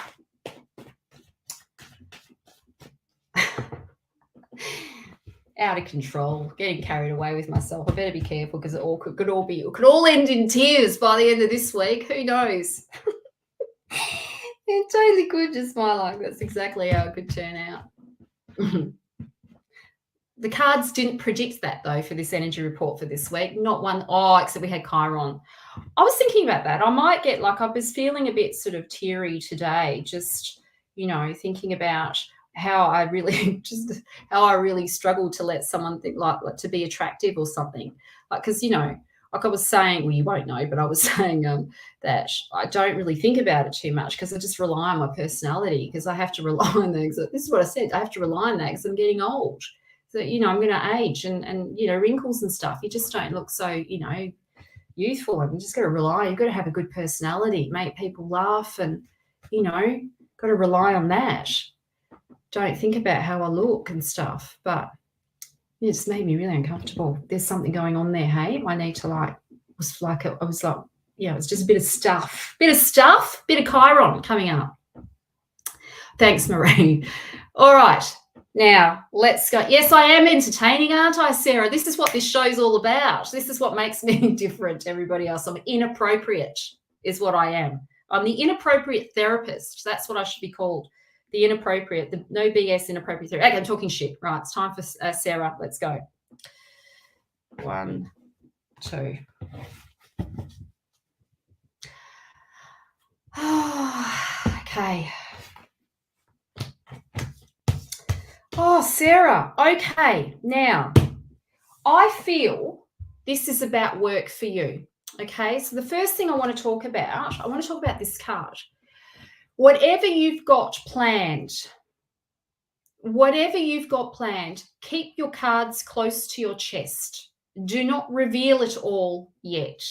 Out of control, getting carried away with myself. I better be careful because it could all end in tears by the end of this week. Who knows? It totally could, just my luck. That's exactly how it could turn out. The cards didn't predict that, though, for this energy report for this week. Not one. Oh, except we had Chiron. I was thinking about that. I might get, like, I was feeling a bit sort of teary today, just, thinking about how I really struggled to let someone think like to be attractive or something. Like, because, like I was saying, well, you won't know, but I was saying that I don't really think about it too much because I just rely on my personality, because I have to rely on that. This is what I said. I have to rely on that because I'm getting old. So, I'm going to age and wrinkles and stuff. You just don't look so, youthful. And you just got to rely. You've got to have a good personality, make people laugh, and, got to rely on that. Don't think about how I look and stuff. But it just made me really uncomfortable. There's something going on there, hey? I need to it was just a bit of stuff. Bit of Chiron coming up. Thanks, Marie. All right. Now, let's go. Yes, I am entertaining, aren't I, Sarah? This is what this show's all about. This is what makes me different to everybody else. I'm inappropriate is what I am. I'm the inappropriate therapist. That's what I should be called. The inappropriate, the no BS inappropriate therapist. Okay, I'm talking shit. Right, it's time for Sarah. Let's go. 1, 2. Okay. Oh, Sarah. Okay. Now, I feel this is about work for you. Okay. So the first thing I want to talk about this card. Whatever you've got planned, keep your cards close to your chest. Do not reveal it all yet.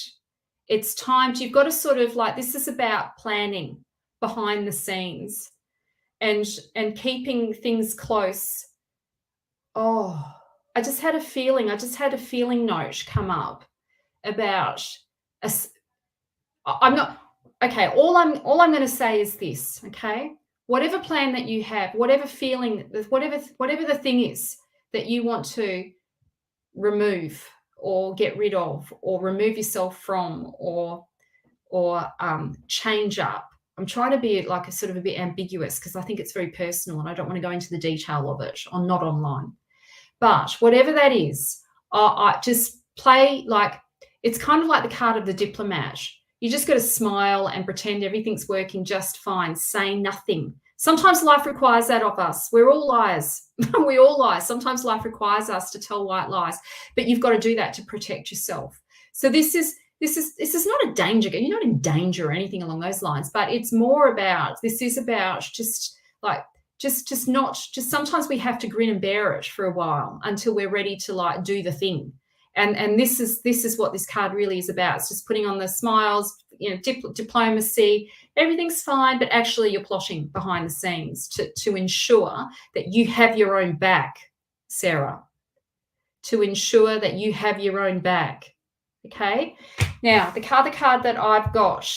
It's time you've got to sort of like, this is about planning behind the scenes and keeping things close. Oh, I just had a feeling note come up about I'm not okay. All I'm going to say is this, okay? Whatever plan that you have, whatever feeling, whatever the thing is that you want to remove or get rid of or remove yourself from or change up. I'm trying to be like a bit ambiguous because I think it's very personal and I don't want to go into the detail of it or not online. But whatever that is, I just play like it's kind of like the card of the diplomat. You just got to smile and pretend everything's working just fine. Say nothing. Sometimes life requires that of us. We're all liars. We all lie. Sometimes life requires us to tell white lies, but you've got to do that to protect yourself. So this is not a danger. You're not in danger or anything along those lines, but it's more about, this is about just sometimes we have to grin and bear it for a while until we're ready to like do the thing. And this is what this card really is about. It's just putting on the smiles, diplomacy, everything's fine, but actually you're plotting behind the scenes to ensure that you have your own back, Sarah, to ensure that you have your own back. Okay. Now, the other card that I've got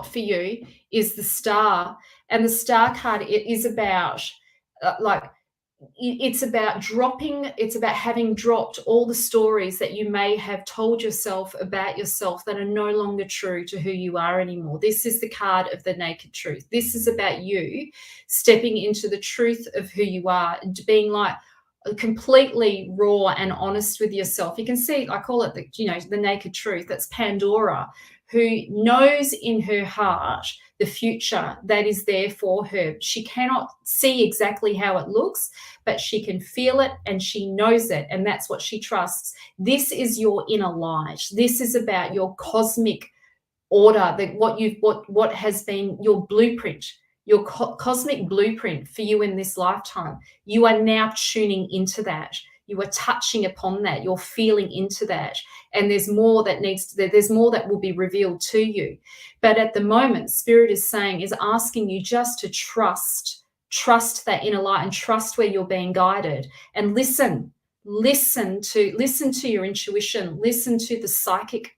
for you is the Star. And the Star card, it is about it's about having dropped all the stories that you may have told yourself about yourself that are no longer true to who you are anymore. This is the card of the naked truth. This is about you stepping into the truth of who you are, being like completely raw and honest with yourself. You can see, I call it the naked truth. That's Pandora, who knows in her heart the future that is there for her. She cannot see exactly how it looks, but she can feel it and she knows it, and that's what she trusts. This is your inner light. This is about your cosmic order, that what has been your blueprint, your cosmic blueprint for you in this lifetime. You are now tuning into that. You are touching upon that. You're feeling into that. And there's more that will be revealed to you. But at the moment, Spirit is asking you just to trust that inner light and trust where you're being guided, and listen to your intuition, listen to the psychic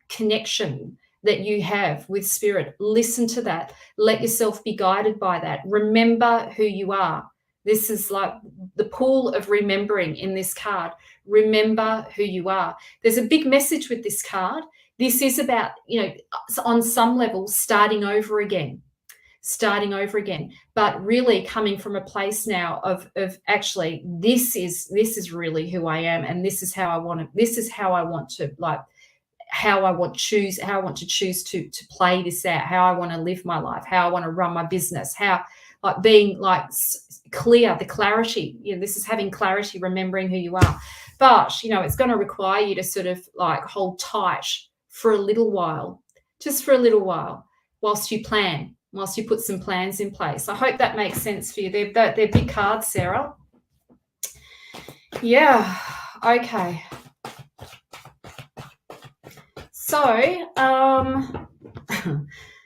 connection that you have with Spirit. Listen to that. Let yourself be guided by that. Remember who you are. This is like the pool of remembering in this card. Remember who you are. There's a big message with this card. This is about, on some level, starting over again, but really coming from a place now of actually, this is really who I am, and this is how I want to choose to play this out, how I want to live my life, how I want to run my business, how being clear, the clarity, this is having clarity, remembering who you are. But, it's going to require you to sort of hold tight for a little while, just for a little while, whilst you put some plans in place. I hope that makes sense for you. They're big cards, Sarah. Yeah. Okay. So,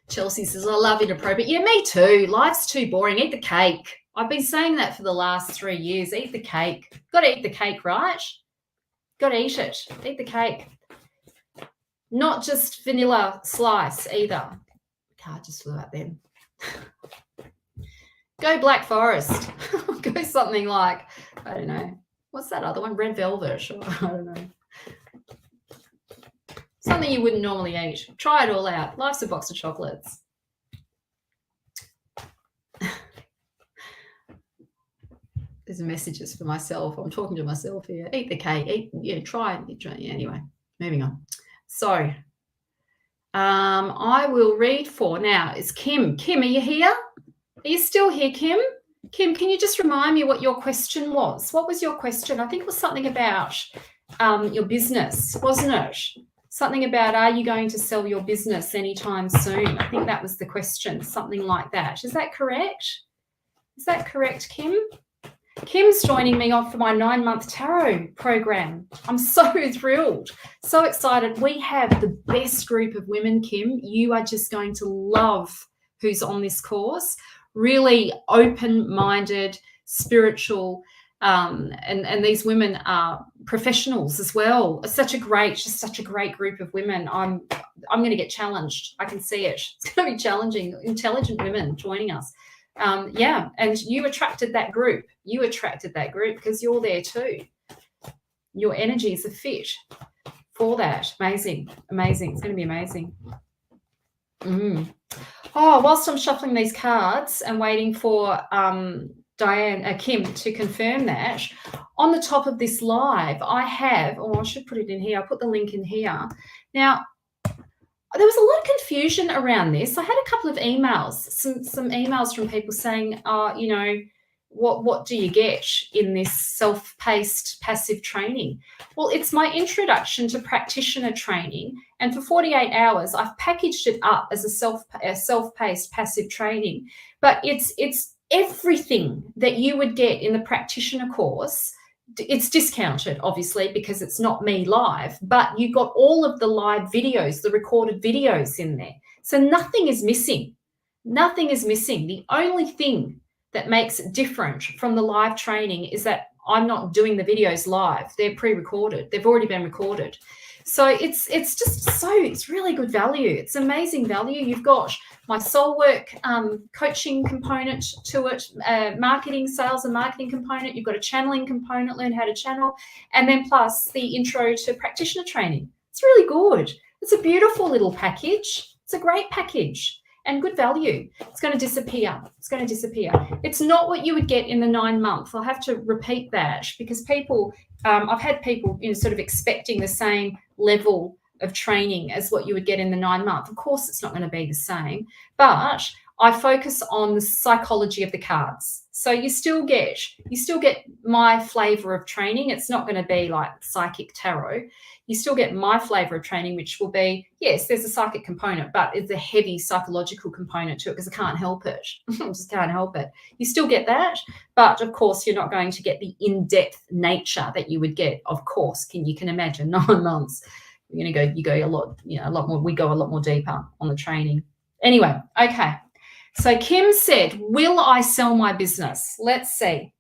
Chelsea says, I love inappropriate. Yeah, me too. Life's too boring. Eat the cake. I've been saying that for the last 3 years. Eat the cake. Got to eat the cake, right? Got to eat it. Eat the cake. Not just vanilla slice either. I just flew out then. Go Black Forest. Go something like, I don't know. What's that other one? Red Velvet. I don't know. Something you wouldn't normally eat. Try it all out. Life's a box of chocolates. There's messages for myself. I'm talking to myself here. Eat the cake. Try. Anyway, moving on. So I will read for now. It's Kim. Kim, are you here? Are you still here, Kim? Kim, can you just remind me what your question was? What was your question? I think it was something about your business, wasn't it? Something about, are you going to sell your business anytime soon? I think that was the question, something like that. Is that correct? Is that correct, Kim? Kim's joining me on for my 9-month tarot program. I'm so thrilled, so excited. We have the best group of women, Kim. You are just going to love who's on this course. Really open-minded, spiritual, and these women are professionals as well. It's such a great group of women. I'm going to get challenged. I can see it. It's going to be challenging. Intelligent women joining us. And you attracted that group. You attracted that group because you're there too. Your energies are fit for that. Amazing. It's going to be amazing. Whilst I'm shuffling these cards and waiting for Kim to confirm that, on the top of this live, I have, I should put it in here. I'll put the link in here. Now, there was a lot of confusion around this. I had a couple of emails, some emails from people saying, what do you get in this self-paced passive training? Well, it's my introduction to practitioner training, and for 48 hours, I've packaged it up as a self-paced passive training. But it's everything that you would get in the practitioner course. It's discounted, obviously, because it's not me live, but you got all of the live videos, the recorded videos in there. So nothing is missing. Nothing is missing. The only thing that makes it different from the live training is that I'm not doing the videos live. They're pre-recorded. They've already been recorded. So it's really good value. It's amazing value. You've got my soul work coaching component to it, marketing, sales and marketing component. You've got a channeling component, learn how to channel, and then plus the intro to practitioner training. It's really good. It's a beautiful little package. It's a great package and good value. It's going to disappear. It's going to disappear. It's not what you would get in the 9-month. I'll have to repeat that because people, I've had people sort of expecting the same level of training as what you would get in the 9-month. Of course, it's not going to be the same, but I focus on the psychology of the cards. So you still get my flavor of training. It's not going to be like psychic tarot. You still get my flavor of training, which will be, yes, there's a psychic component, but it's a heavy psychological component to it because I can't help it. I just can't help it. You still get that, but of course you're not going to get the in-depth nature that you would get. Of course, you can imagine 9 months. You go a lot more. We go a lot more deeper on the training. Anyway, okay. So Kim said, will I sell my business? Let's see.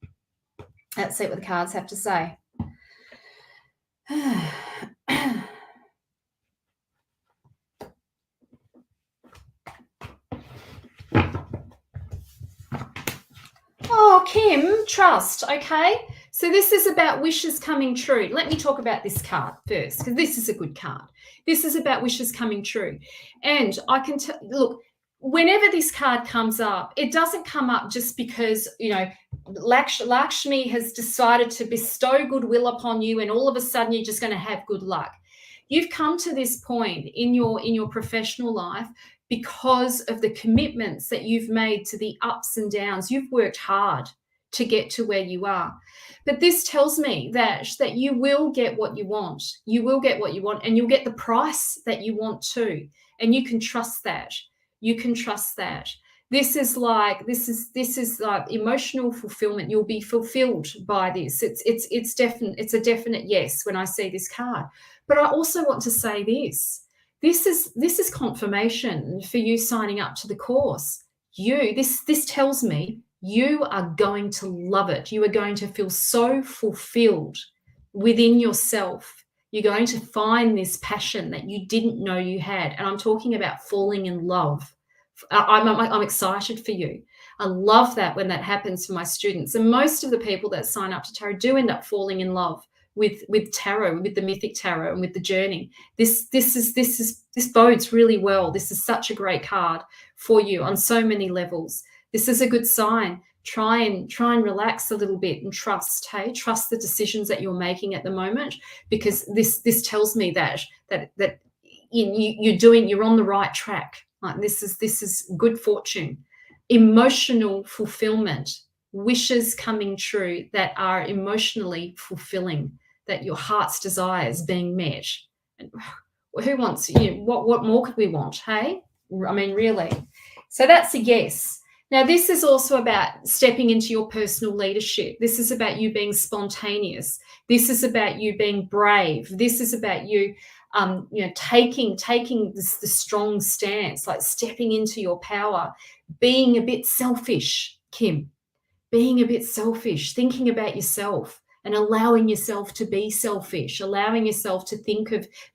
Let's see what the cards have to say. Oh, Kim, trust. Okay. So this is about wishes coming true. Let me talk about this card first because this is a good card. This is about wishes coming true. And I can look, whenever this card comes up, it doesn't come up just because, Lakshmi has decided to bestow goodwill upon you and all of a sudden you're just going to have good luck. You've come to this point in your professional life because of the commitments that you've made to the ups and downs. You've worked hard to get to where you are. But this tells me that you will get what you want. You will get what you want and you'll get the price that you want too. And you can trust that. You can trust that. This is like emotional fulfillment. You'll be fulfilled by this. It's definite. It's a definite yes when I see this card. But I also want to say this. This is confirmation for you signing up to the course. This tells me you are going to love it. You are going to feel so fulfilled within yourself. You're going to find this passion that you didn't know you had. And I'm talking about falling in love. I'm excited for you. I love that when that happens for my students. And most of the people that sign up to tarot do end up falling in love with tarot, with the mythic tarot and with the journey. This bodes really well. This is such a great card for you on so many levels. This is a good sign try and relax a little bit and trust. Hey, trust the decisions that you're making at the moment, because this tells me that you're on the right track. Like this is good fortune, emotional fulfillment, wishes coming true that are emotionally fulfilling, that your heart's desires being met. And who wants, what more could we want? Hey, I mean, really. So that's a yes. Now, this is also about stepping into your personal leadership. This is about you being spontaneous. This is about you being brave. This is about you, taking the strong stance, like stepping into your power, being a bit selfish, Kim, being a bit selfish, thinking about yourself and allowing yourself to be selfish, allowing yourself to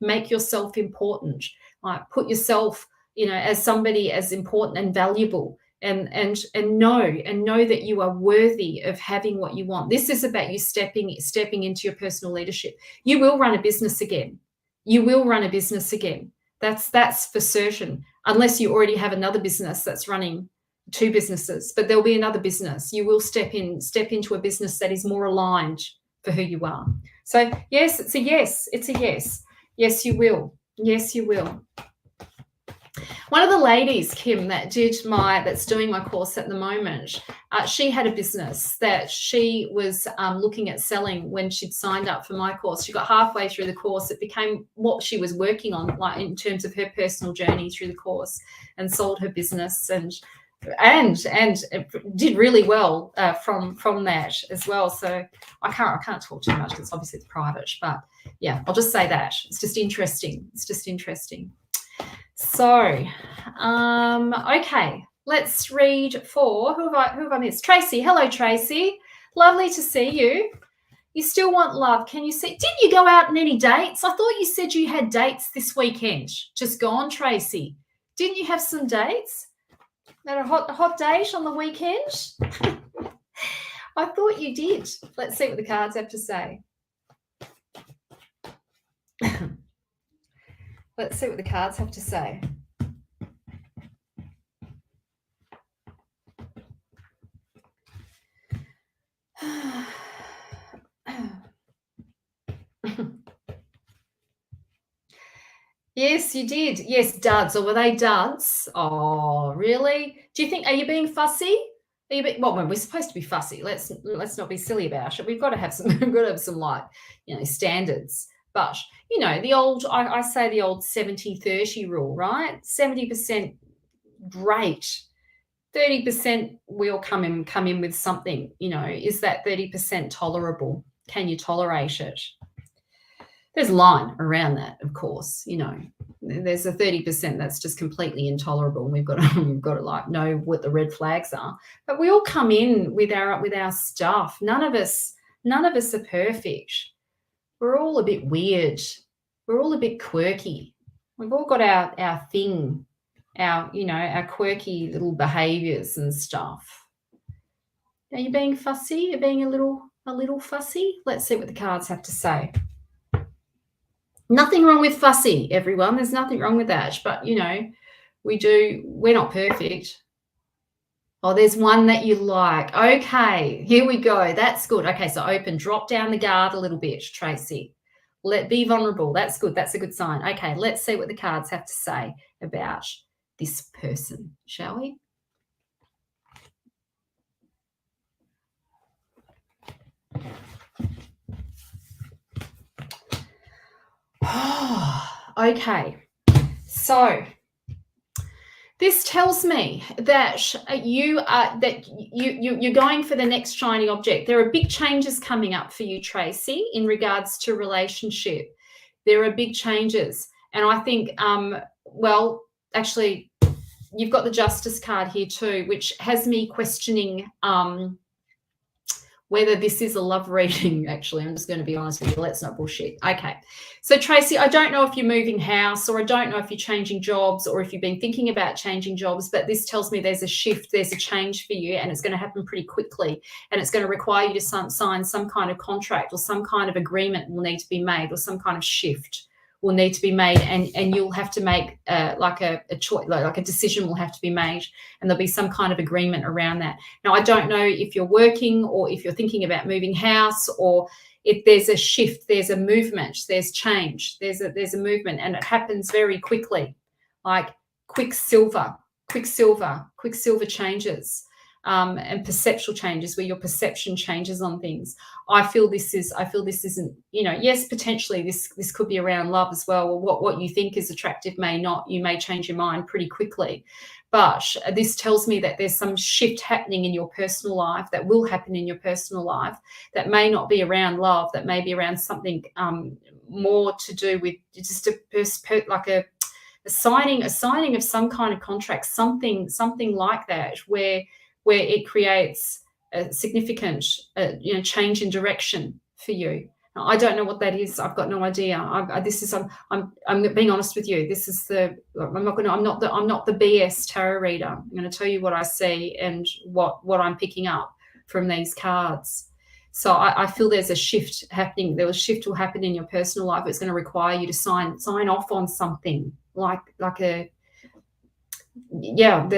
make yourself important, like put yourself, as somebody as important and valuable. And know that you are worthy of having what you want. This is about you stepping into your personal leadership. You will run a business again. You will run a business again. That's for certain, unless you already have another business that's running 2 businesses. But there'll be another business. You will step into a business that is more aligned for who you are. So yes, it's a yes. It's a yes. Yes, you will. Yes, you will. One of the ladies, Kim, that's doing my course at the moment, she had a business that she was looking at selling when she'd signed up for my course. She got halfway through the course. It became what she was working on, like in terms of her personal journey through the course, and sold her business and did really well from that as well. So I can't talk too much because obviously it's private, but yeah, I'll just say that it's just interesting. It's just interesting. So, okay, let's read for who have I missed? Tracy. Hello, Tracy. Lovely to see you. You still want love? Can you see? Didn't you go out on any dates? I thought you said you had dates this weekend. Just gone, Tracy. Didn't you have some dates? Had a hot date on the weekend? I thought you did. Let's see what the cards have to say. Let's see what the cards have to say. Yes, you did. Yes, duds. Or were they duds? Oh, really? Do you think, are you being fussy? Well, we're supposed to be fussy. Let's not be silly about it. We've got to have some like, standards. But, the old, I say the old 70-30 rule, right? 70% great. 30% will come in with something, is that 30% tolerable? Can you tolerate it? There's a line around that, of course, there's a 30% that's just completely intolerable. And we've got to like know what the red flags are. But we all come in with our stuff. None of us are perfect. We're all a bit weird. We're all a bit quirky. We've all got our thing, our quirky little behaviors and stuff. Are you being fussy? You're being a little fussy? Let's see what the cards have to say. Nothing wrong with fussy, everyone. There's nothing wrong with that. But, we're not perfect. Oh, there's one that you like. Okay, here we go. That's good. Okay, so open, drop down the guard a little bit, Tracy. Be vulnerable. That's good. That's a good sign. Okay, let's see what the cards have to say about this person, shall we? Okay, so this tells me that you're going for the next shiny object. There are big changes coming up for you, Tracy, in regards to relationship. There are big changes, and I think, well, actually, you've got the Justice card here too, which has me questioning whether this is a love reading. Actually, I'm just going to be honest with you. Let's not bullshit. Okay. So, Tracy, I don't know if you're moving house, or I don't know if you're changing jobs, or if you've been thinking about changing jobs, but this tells me there's a shift, there's a change for you, and it's going to happen pretty quickly, and it's going to require you to sign some kind of contract, or some kind of agreement will need to be made, or some kind of shift will need to be made, and you'll have to make like a choice, like a decision will have to be made, and there'll be some kind of agreement around that. Now, I don't know if you're working or if you're thinking about moving house, or if there's a shift, there's a movement, there's change, there's a movement, and it happens very quickly, like quicksilver changes. And perceptual changes, where your perception changes on things. I feel this isn't, yes, potentially this could be around love as well. Or what you think is attractive may not. You may change your mind pretty quickly. But this tells me that there's some shift happening in your personal life, that will happen in your personal life, that may not be around love, that may be around something more to do with just like a signing of some kind of contract, something like that, where it creates a significant change in direction for you. Now, I don't know what that is. I've got no idea. I'm being honest with you. This is I'm not the BS tarot reader. I'm going to tell you what I see and what I'm picking up from these cards. So I feel there's a shift happening. A shift will happen in your personal life. It's going to require you to sign off on something like a. Yeah, and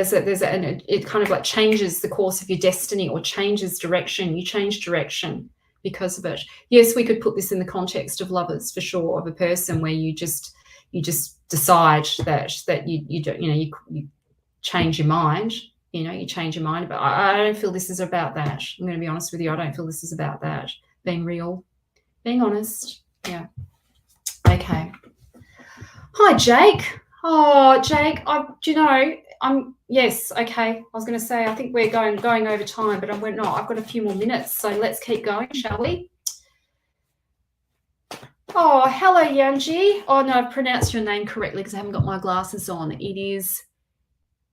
it kind of like changes the course of your destiny, or changes direction. You change direction because of it. Yes, we could put this in the context of lovers for sure, of a person where you just decide that you don't, you change your mind. You change your mind. But I don't feel this is about that. I'm going to be honest with you. I don't feel this is about that. Being real, being honest. Yeah. Okay. Hi, Jake. Oh, Jake, yes, okay. I was going to say, I think we're going over time, but we're not. I've got a few more minutes, so let's keep going, shall we? Oh, hello, Yanji. Oh, no, I've pronounced your name correctly because I haven't got my glasses on. It is,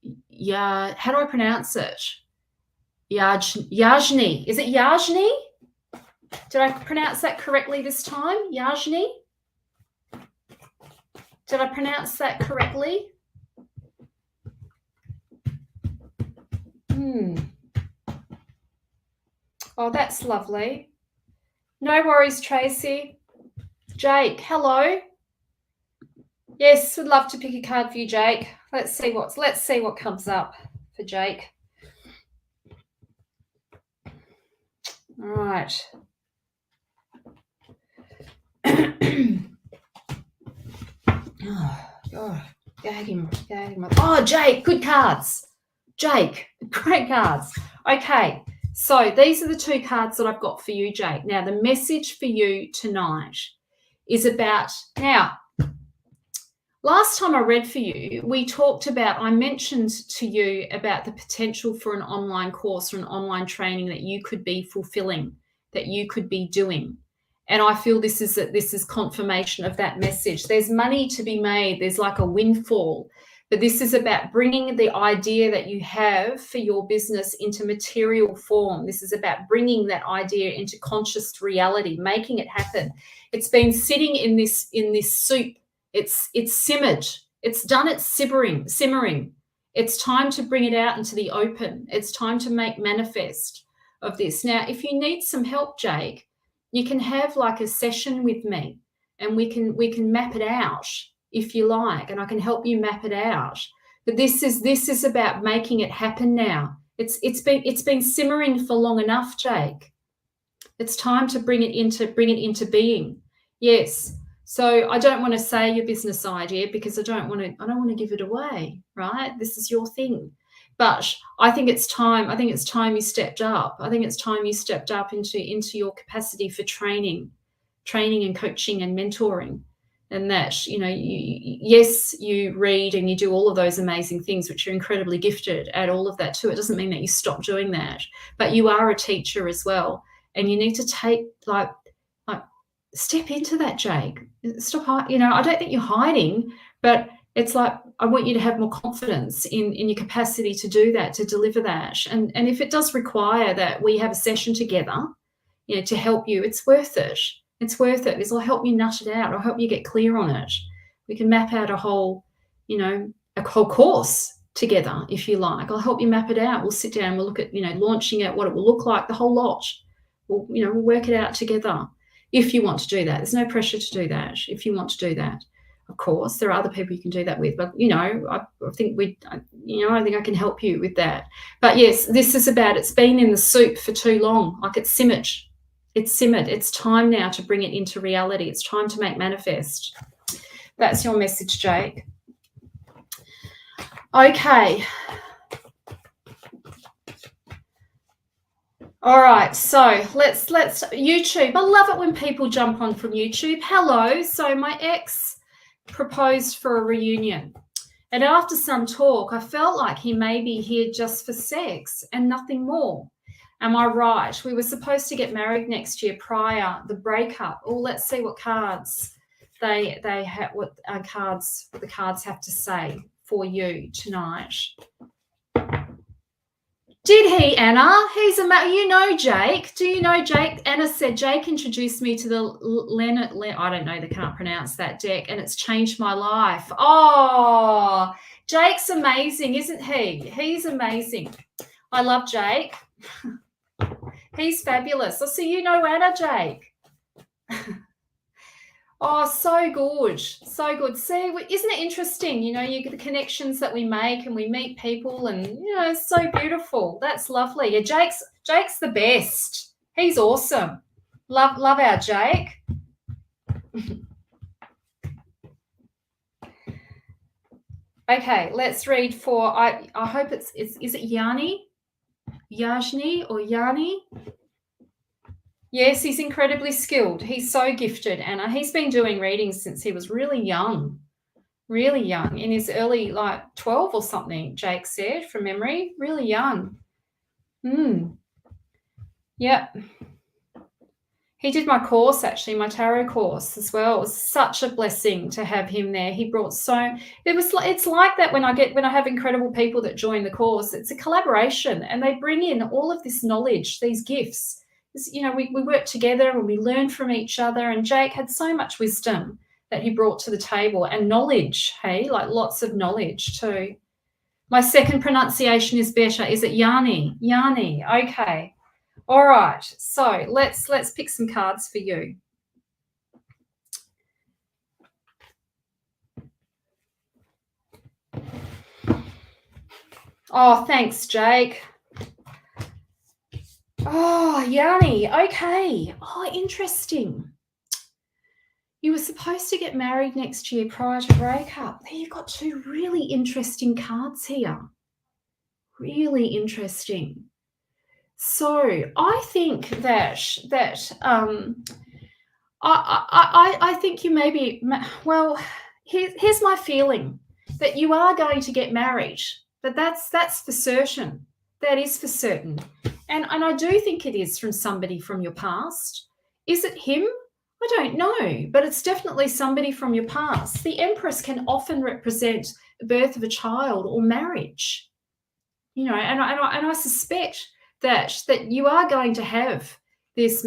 how do I pronounce it? Yajni. Is it Yajni? Did I pronounce that correctly this time? Yajni? Did I pronounce that correctly? Oh, that's lovely. No worries, Tracy. Jake, hello. Yes, would love to pick a card for you, Jake. Let's see what comes up for Jake. All right. Oh, gag him. Oh, Jake, good cards. Jake, great cards. Okay, so these are the two cards that I've got for you, Jake. Now, the message for you tonight is about, now, last time I read for you, I mentioned to you about the potential for an online course or an online training that you could be fulfilling, that you could be doing. And I feel this is confirmation of that message. There's money to be made. There's like a windfall. But this is about bringing the idea that you have for your business into material form. This is about bringing that idea into conscious reality, making it happen. It's been sitting in this soup. It's simmered. It's done its simmering. It's time to bring it out into the open. It's time to make manifest of this. Now, if you need some help, Jake, you can have like a session with me, and we can map it out if you like, and I can help you map it out. But this is about making it happen now. It's been simmering for long enough, Jake. It's time to bring it into being. Yes. So I don't want to say your business idea because I don't want to give it away, right? This is your thing. But I think it's time. I think it's time you stepped up. I think it's time you stepped up into your capacity for training and coaching and mentoring, and that you read and you do all of those amazing things, which you're incredibly gifted at. All of that too. It doesn't mean that you stop doing that, but you are a teacher as well, and you need to take like step into that, Jake. Stop. I don't think you're hiding, but it's like, I want you to have more confidence in your capacity to do that, to deliver that. And if it does require that we have a session together, to help you, it's worth it. It's worth it. I'll help you nut it out. I'll help you get clear on it. We can map out a whole course together, if you like. I'll help you map it out. We'll sit down, we'll look at, launching it, what it will look like, the whole lot. We'll work it out together if you want to do that. There's no pressure to do that if you want to do that. of course. There are other people you can do that with, but I think I think I can help you with that. But yes, this is about, it's been in the soup for too long. Like it's simmered. It's simmered. It's time now to bring it into reality. It's time to make manifest. That's your message, Jake. Okay. All right, so let's YouTube. I love it when people jump on from YouTube. Hello. So my ex proposed for a reunion, and after some talk, I felt like he may be here just for sex and nothing more. Am I right? We were supposed to get married next year prior the breakup. Oh, let's see what cards they have, what the cards have to say for you tonight. Did he, Anna? He's Jake. Do you know Jake? Anna said, Jake introduced me to the Leonard, I don't know, they can't pronounce that deck, and it's changed my life. Oh, Jake's amazing, isn't he? He's amazing. I love Jake. He's fabulous. So you know Anna, Jake. Oh, so good. So good. See, isn't it interesting? You get the connections that we make and we meet people, and, it's so beautiful. That's lovely. Yeah, Jake's the best. He's awesome. Love our Jake. Okay, let's read for, I hope is it Yanni? Yajni or Yanni? Yes, he's incredibly skilled. He's so gifted, Anna. He's been doing readings since he was really young, in his early, 12 or something, Jake said, from memory. Really young. Yep. He did my course, actually, my tarot course as well. It was such a blessing to have him there. He brought it's like that when I have incredible people that join the course. It's a collaboration, and they bring in all of this knowledge, these gifts. We work together and we learn from each other, and Jake had so much wisdom that he brought to the table, and knowledge, hey, lots of knowledge too. My second pronunciation is better. Is it Yanni? Yanni, okay. All right, so let's pick some cards for you. Oh, thanks, Jake. Oh, Yanni, okay. Oh, interesting. You were supposed to get married next year prior to breakup. There you've got two really interesting cards here. Really interesting. So I think that I think you may be, well, here's my feeling, that you are going to get married. That's for certain. That is for certain. And I do think it is from somebody from your past. Is it him? I don't know, but it's definitely somebody from your past. The Empress can often represent the birth of a child or marriage. And I suspect that you are going to have this,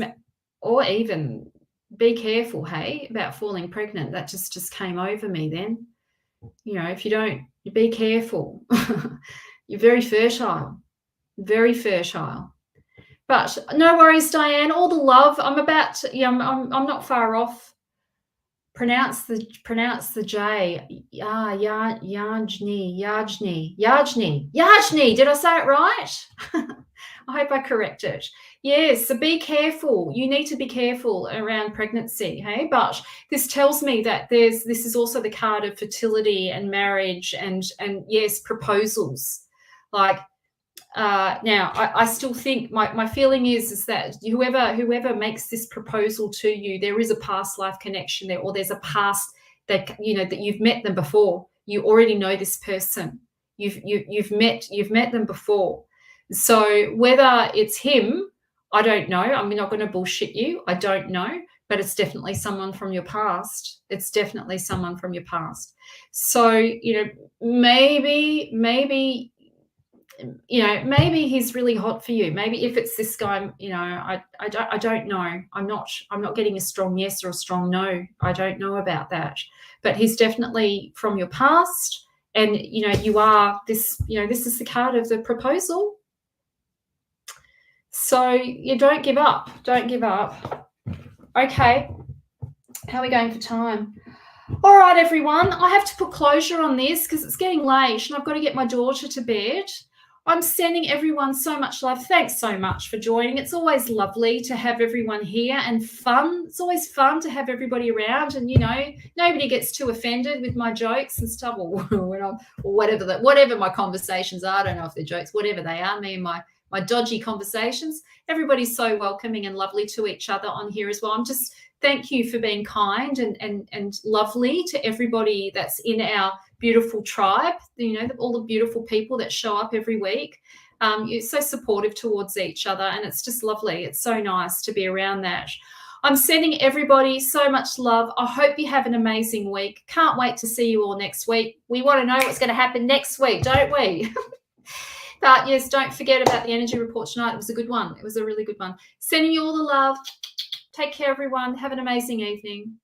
or even be careful, hey, about falling pregnant. That just came over me then. If you don't, you be careful. You're very fertile. Very fertile. But no worries, Diane. All the love. I'm not far off. Pronounce the J. Yajni. Did I say it right? I hope I correct it. Yes, so be careful. You need to be careful around pregnancy, hey? But this tells me that this is also the card of fertility and marriage and yes, proposals. Now, I still think my feeling is that whoever makes this proposal to you, there is a past life connection there, or there's a past that that you've met them before. You already know this person. You've met them before. So whether it's him, I don't know. I'm not going to bullshit you. I don't know, but it's definitely someone from your past. It's definitely someone from your past. So maybe. Maybe he's really hot for you. Maybe if it's this guy, I don't know. I'm not getting a strong yes or a strong no. I don't know about that. But he's definitely from your past, and you are this. This is the card of the proposal. So you don't give up. Don't give up. Okay. How are we going for time? All right, everyone. I have to put closure on this because it's getting late and I've got to get my daughter to bed. I'm sending everyone so much love. Thanks so much for joining. It's always lovely to have everyone here and fun. It's always fun to have everybody around, and nobody gets too offended with my jokes and stuff, or whatever my conversations are. I don't know if they're jokes, whatever they are. Me and my dodgy conversations. Everybody's so welcoming and lovely to each other on here as well. Thank you for being kind and lovely to everybody that's in our beautiful tribe, all the beautiful people that show up every week. You're so supportive towards each other, and it's just lovely. It's so nice to be around that. I'm sending everybody so much love. I hope you have an amazing week. Can't wait to see you all next week. We want to know what's going to happen next week, don't we? But yes, don't forget about the energy report tonight. It was a good one. It was a really good one. Sending you all the love. Take care, everyone. Have an amazing evening.